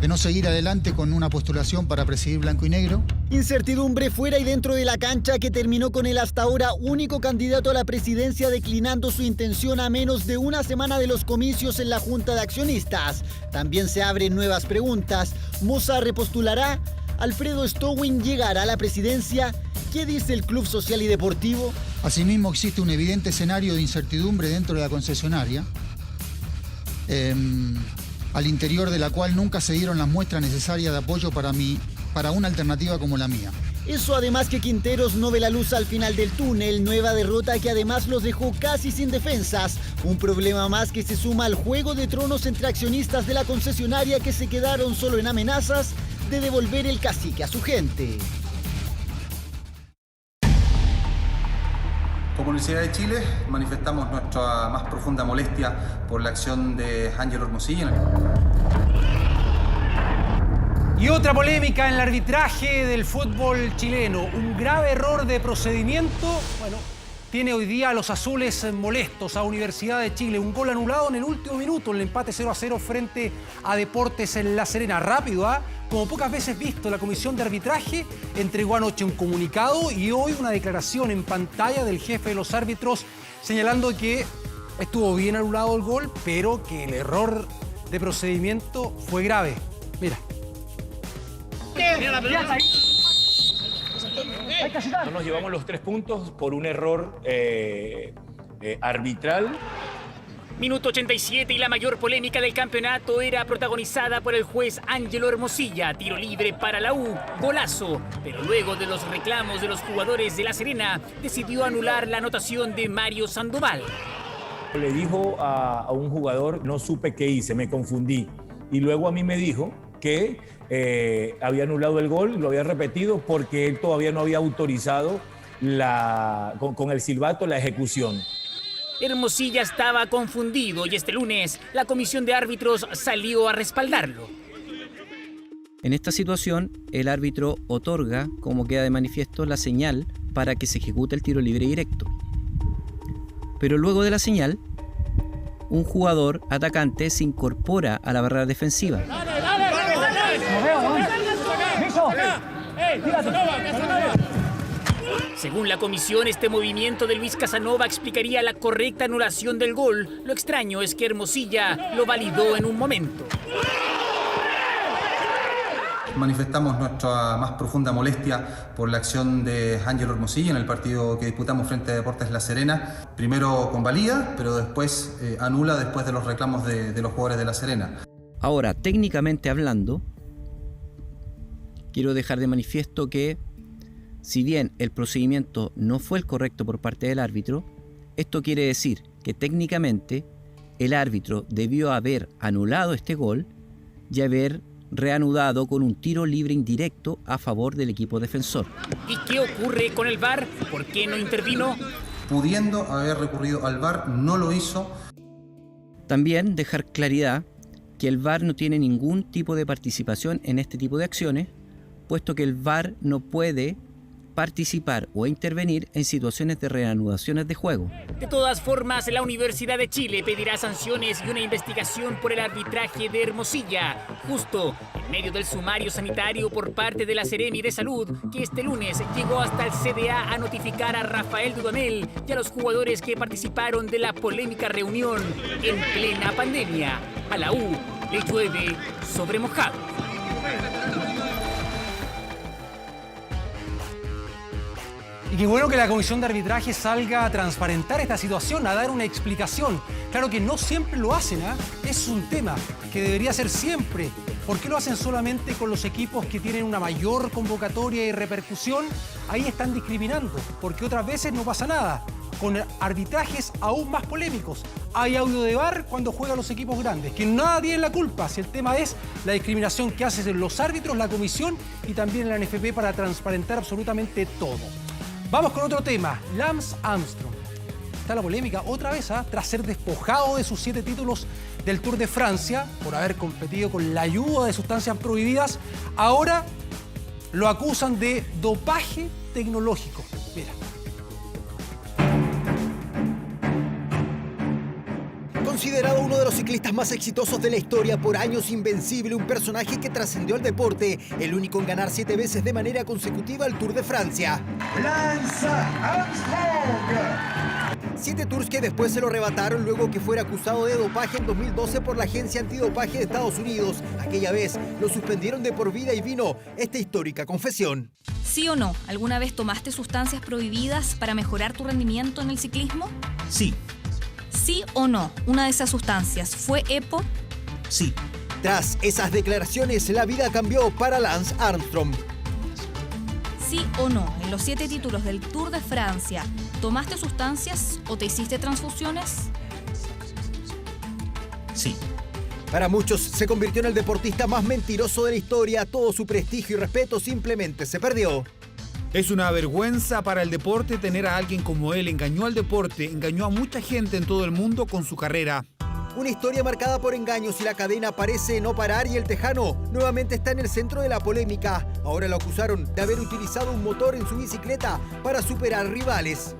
de no seguir adelante con una postulación para presidir Blanco y Negro. Incertidumbre fuera y dentro de la cancha que terminó con el hasta ahora único candidato a la presidencia declinando su intención a menos de una semana de los comicios en la Junta de Accionistas. También se abren nuevas preguntas. ¿Moza repostulará? ¿Alfredo Stowin llegará a la presidencia? ¿Qué dice el Club Social y Deportivo? Asimismo, existe un evidente escenario de incertidumbre dentro de la concesionaria, al interior de la cual nunca se dieron las muestras necesarias de apoyo para una alternativa como la mía. Eso además que Quinteros no ve la luz al final del túnel, nueva derrota que además los dejó casi sin defensas. Un problema más que se suma al juego de tronos entre accionistas de la concesionaria que se quedaron solo en amenazas de devolver el cacique a su gente. Como Universidad de Chile manifestamos nuestra más profunda molestia por la acción de Ángelo Hermosilla. Y otra polémica en el arbitraje del fútbol chileno. Un grave error de procedimiento, tiene hoy día a los azules molestos, a Universidad de Chile. Un gol anulado en el último minuto, en el empate 0-0 frente a Deportes en La Serena. Rápido, como pocas veces visto, la comisión de arbitraje entregó anoche un comunicado y hoy una declaración en pantalla del jefe de los árbitros señalando que estuvo bien anulado el gol, pero que el error de procedimiento fue grave. Mira. No nos llevamos los 3 puntos por un error arbitral. Minuto 87 y la mayor polémica del campeonato era protagonizada por el juez Ángelo Hermosilla. Tiro libre para la U, golazo. Pero luego de los reclamos de los jugadores de La Serena, decidió anular la anotación de Mario Sandoval. Le dijo a un jugador, no supe qué hice, me confundí. Y luego a mí me dijo que había anulado el gol, lo había repetido porque él todavía no había autorizado con el silbato la ejecución. Hermosilla estaba confundido y este lunes la comisión de árbitros salió a respaldarlo. En esta situación, el árbitro otorga, como queda de manifiesto, la señal para que se ejecute el tiro libre directo. Pero luego de la señal, un jugador atacante se incorpora a la barrera defensiva. Según la comisión, este movimiento de Luis Casanova explicaría la correcta anulación del gol. Lo extraño es que Hermosilla lo validó en un momento. manifestamos nuestra más profunda molestia por la acción de Ángelo Hermosilla en el partido que disputamos frente a Deportes La Serena. Primero convalida, pero después anula después de los reclamos de los jugadores de La Serena. Ahora, técnicamente hablando, quiero dejar de manifiesto que, si bien el procedimiento no fue el correcto por parte del árbitro, esto quiere decir que técnicamente el árbitro debió haber anulado este gol y haber reanudado con un tiro libre indirecto a favor del equipo defensor. ¿Y qué ocurre con el VAR? ¿Por qué no intervino? Pudiendo haber recurrido al VAR, no lo hizo. También dejar claridad que el VAR no tiene ningún tipo de participación en este tipo de acciones, puesto que el VAR no puede participar o intervenir en situaciones de reanudaciones de juego. De todas formas, la Universidad de Chile pedirá sanciones y una investigación por el arbitraje de Hermosilla, justo en medio del sumario sanitario por parte de la Seremi de Salud, que este lunes llegó hasta el CDA a notificar a Rafael Dudamel y a los jugadores que participaron de la polémica reunión en plena pandemia. A la U le llueve sobre mojado. Y qué bueno que la Comisión de Arbitraje salga a transparentar esta situación, a dar una explicación. Claro que no siempre lo hacen, ¿eh? Es un tema que debería ser siempre. ¿Por qué lo hacen solamente con los equipos que tienen una mayor convocatoria y repercusión? Ahí están discriminando, porque otras veces no pasa nada, con arbitrajes aún más polémicos. Hay audio de VAR cuando juegan los equipos grandes, que nada tienen la culpa, si el tema es la discriminación que hacen los árbitros, la comisión y también la NFP para transparentar absolutamente todo. Vamos con otro tema, Lance Armstrong. Está la polémica otra vez, tras ser despojado de sus 7 títulos del Tour de Francia por haber competido con la ayuda de sustancias prohibidas. Ahora lo acusan de dopaje tecnológico. Mira. Considerado uno de los ciclistas más exitosos de la historia, por años invencible, un personaje que trascendió al deporte, el único en ganar 7 veces de manera consecutiva el Tour de Francia. Lance Armstrong. 7 tours que después se lo arrebataron luego que fuera acusado de dopaje en 2012 por la Agencia Antidopaje de Estados Unidos. Aquella vez lo suspendieron de por vida y vino esta histórica confesión. ¿Sí o no? ¿Alguna vez tomaste sustancias prohibidas para mejorar tu rendimiento en el ciclismo? Sí. ¿Sí o no? ¿Una de esas sustancias fue EPO? Sí. Tras esas declaraciones, la vida cambió para Lance Armstrong. ¿Sí o no? En los 7 títulos del Tour de Francia, ¿tomaste sustancias o te hiciste transfusiones? Sí. Para muchos, se convirtió en el deportista más mentiroso de la historia. Todo su prestigio y respeto simplemente se perdió. Es una vergüenza para el deporte tener a alguien como él. Engañó al deporte, engañó a mucha gente en todo el mundo con su carrera. Una historia marcada por engaños y la cadena parece no parar y el tejano nuevamente está en el centro de la polémica. Ahora lo acusaron de haber utilizado un motor en su bicicleta para superar rivales.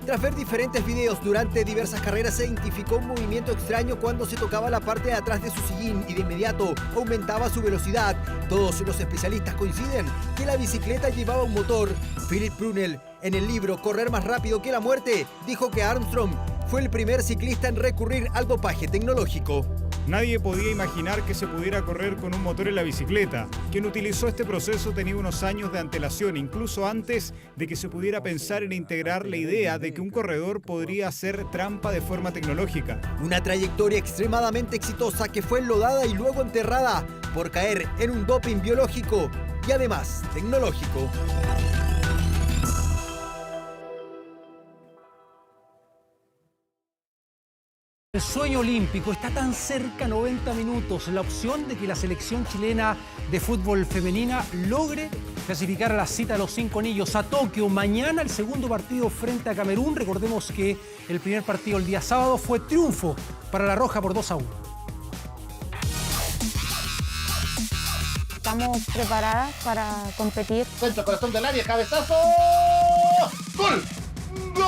Tras ver diferentes videos durante diversas carreras, se identificó un movimiento extraño cuando se tocaba la parte de atrás de su sillín y de inmediato aumentaba su velocidad. Todos los especialistas coinciden que la bicicleta llevaba un motor. Philip Brunel, en el libro Correr más rápido que la muerte, dijo que Armstrong fue el primer ciclista en recurrir al dopaje tecnológico. Nadie podía imaginar que se pudiera correr con un motor en la bicicleta. Quien utilizó este proceso tenía unos años de antelación, incluso antes de que se pudiera pensar en integrar la idea de que un corredor podría hacer trampa de forma tecnológica. Una trayectoria extremadamente exitosa que fue enlodada y luego enterrada por caer en un doping biológico y además tecnológico. El sueño olímpico está tan cerca, 90 minutos. La opción de que la selección chilena de fútbol femenina logre clasificar a la cita de los 5 anillos a Tokio. Mañana el segundo partido frente a Camerún. Recordemos que el primer partido el día sábado fue triunfo para la Roja por 2-1. Estamos preparadas para competir. Centro, corazón del área, cabezazo. ¡Gol! ¡Gol!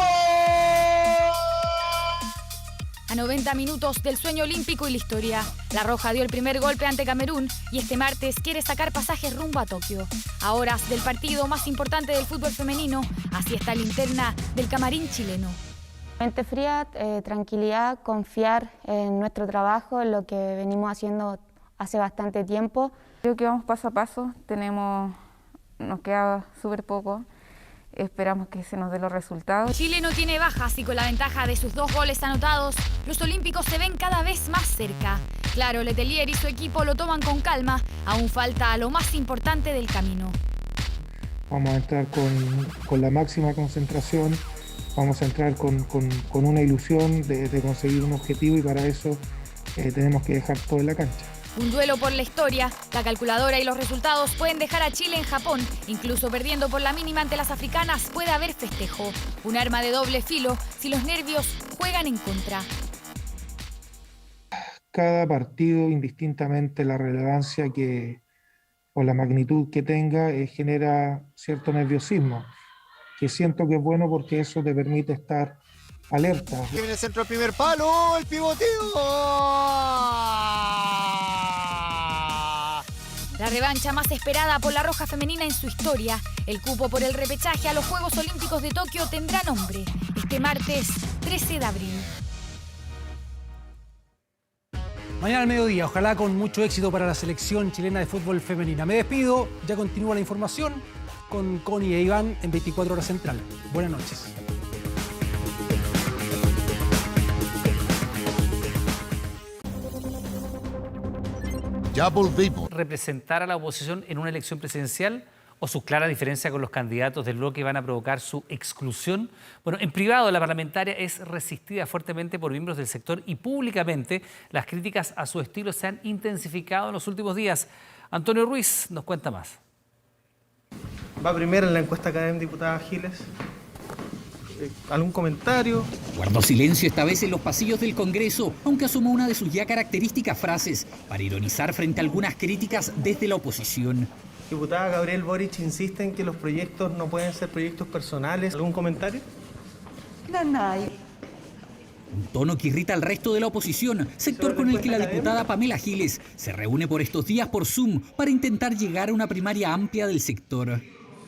A 90 minutos del sueño olímpico y la historia, la Roja dio el primer golpe ante Camerún y este martes quiere sacar pasajes rumbo a Tokio. A horas del partido más importante del fútbol femenino, así está la interna del camarín chileno. Mente fría, tranquilidad, confiar en nuestro trabajo, en lo que venimos haciendo hace bastante tiempo. Creo que vamos paso a paso, nos queda súper poco. Esperamos que se nos den los resultados. Chile no tiene bajas y con la ventaja de sus 2 goles anotados, los olímpicos se ven cada vez más cerca. Claro, Letelier y su equipo lo toman con calma, aún falta lo más importante del camino. Vamos a entrar con la máxima concentración, vamos a entrar con una ilusión de conseguir un objetivo y para eso tenemos que dejar todo en la cancha. Un duelo por la historia, la calculadora y los resultados pueden dejar a Chile en Japón. Incluso perdiendo por la mínima ante las africanas puede haber festejo. Un arma de doble filo si los nervios juegan en contra. Cada partido, indistintamente la relevancia o la magnitud que tenga, genera cierto nerviosismo, que siento que es bueno porque eso te permite estar alerta. Viene el centro al primer palo, el pivoteo. La revancha más esperada por la Roja femenina en su historia. El cupo por el repechaje a los Juegos Olímpicos de Tokio tendrá nombre. Este martes 13 de abril. Mañana al mediodía, ojalá con mucho éxito para la selección chilena de fútbol femenina. Me despido, ya continúa la información con Connie e Iván en 24 Horas Central. Buenas noches. Ya volvimos. ¿Representar a la oposición en una elección presidencial o su clara diferencia con los candidatos del bloque van a provocar su exclusión? Bueno, en privado la parlamentaria es resistida fuertemente por miembros del sector y públicamente las críticas a su estilo se han intensificado en los últimos días. Antonio Ruiz nos cuenta más. Va primero en la encuesta académica, diputada Giles. ¿Algún comentario? Guardó silencio esta vez en los pasillos del Congreso, aunque asomó una de sus ya características frases para ironizar frente a algunas críticas desde la oposición. Diputada Gabriel Boric insiste en que los proyectos no pueden ser proyectos personales. ¿Algún comentario? Un tono que irrita al resto de la oposición, sector con el que la diputada Pamela Giles se reúne por estos días por Zoom para intentar llegar a una primaria amplia del sector.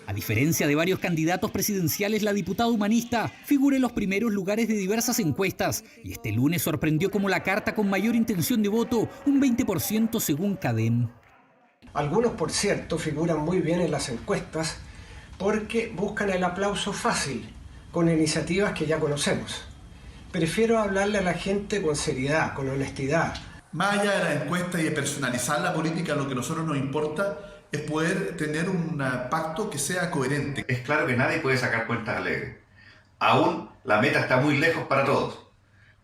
A diferencia de varios candidatos presidenciales, la diputada humanista figura en los primeros lugares de diversas encuestas y este lunes sorprendió como la carta con mayor intención de voto, un 20% según Cadem. Algunos, por cierto, figuran muy bien en las encuestas porque buscan el aplauso fácil con iniciativas que ya conocemos. Prefiero hablarle a la gente con seriedad, con honestidad. Más allá de la encuesta y de personalizar la política, lo que a nosotros nos importa es poder tener un pacto que sea coherente. Es claro que nadie puede sacar cuentas alegres. Aún la meta está muy lejos para todos.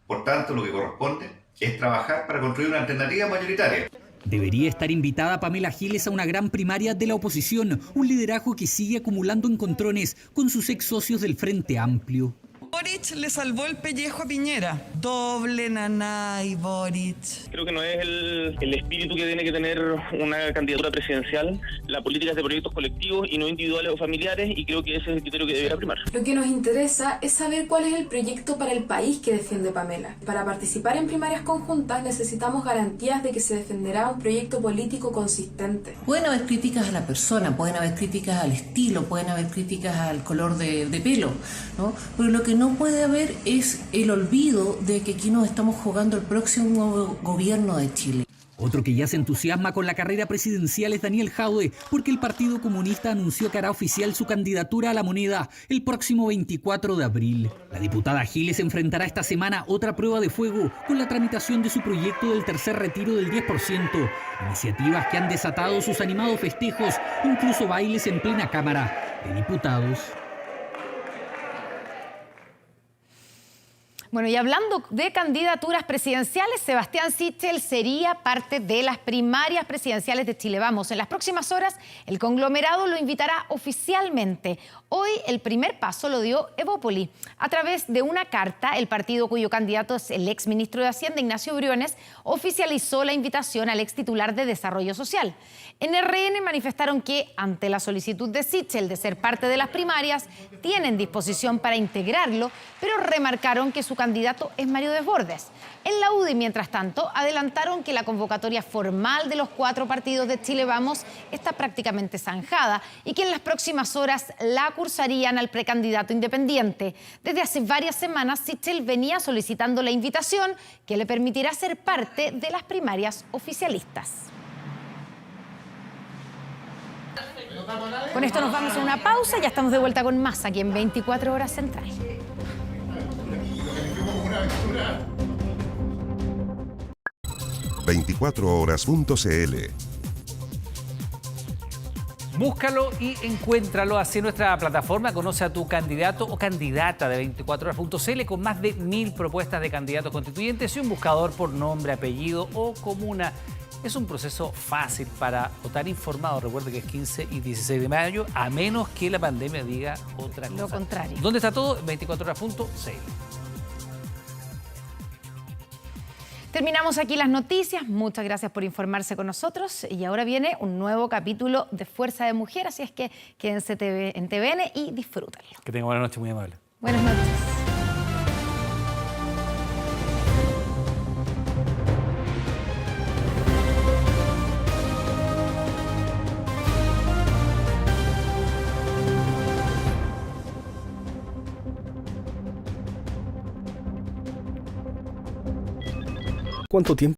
Por tanto, lo que corresponde es trabajar para construir una alternativa mayoritaria. Debería estar invitada Pamela Giles a una gran primaria de la oposición, un liderazgo que sigue acumulando encontrones con sus ex socios del Frente Amplio. Boric le salvó el pellejo a Piñera. Doble nanay, Boric. Creo que no es el espíritu que tiene que tener una candidatura presidencial. La política es de proyectos colectivos y no individuales o familiares, y creo que ese es el criterio que debería primar. Lo que nos interesa es saber cuál es el proyecto para el país que defiende Pamela. Para participar en primarias conjuntas necesitamos garantías de que se defenderá un proyecto político consistente. Pueden haber críticas a la persona, pueden haber críticas al estilo, pueden haber críticas al color de pelo, ¿no? Pero lo que no puede haber es el olvido de que aquí nos estamos jugando el próximo gobierno de Chile. Otro que ya se entusiasma con la carrera presidencial es Daniel Jadwe, porque el Partido Comunista anunció que hará oficial su candidatura a la moneda el próximo 24 de abril. La diputada Giles enfrentará esta semana otra prueba de fuego con la tramitación de su proyecto del tercer retiro del 10%, iniciativas que han desatado sus animados festejos, incluso bailes en plena Cámara de Diputados. Bueno, y hablando de candidaturas presidenciales, Sebastián Sichel sería parte de las primarias presidenciales de Chile Vamos. En las próximas horas, el conglomerado lo invitará oficialmente. Hoy el primer paso lo dio Evópoli. A través de una carta, el partido cuyo candidato es el exministro de Hacienda, Ignacio Briones, oficializó la invitación al extitular de Desarrollo Social. En RN manifestaron que, ante la solicitud de Sichel de ser parte de las primarias, tienen disposición para integrarlo, pero remarcaron que su candidato es Mario Desbordes. En la UDI, mientras tanto, adelantaron que la convocatoria formal de los 4 partidos de Chile Vamos está prácticamente zanjada y que en las próximas horas la cursarían al precandidato independiente. Desde hace varias semanas, Sichel venía solicitando la invitación que le permitirá ser parte de las primarias oficialistas. Con esto nos vamos a una pausa, ya estamos de vuelta con más aquí en 24 Horas Central. 24horas.cl. Búscalo y encuéntralo así en nuestra plataforma. Conoce a tu candidato o candidata de 24horas.cl con más de 1000 propuestas de candidatos constituyentes y un buscador por nombre, apellido o comuna. Es un proceso fácil para votar informado. Recuerde que es 15 y 16 de mayo, a menos que la pandemia diga otra cosa. Lo contrario. ¿Dónde está todo? 24horas.cl. Terminamos aquí las noticias. Muchas gracias por informarse con nosotros. Y ahora viene un nuevo capítulo de Fuerza de Mujer, así es que quédense en TVN y disfrútenlo. Que tengan buena noche, muy amable. Buenas noches. ¿Cuánto tiempo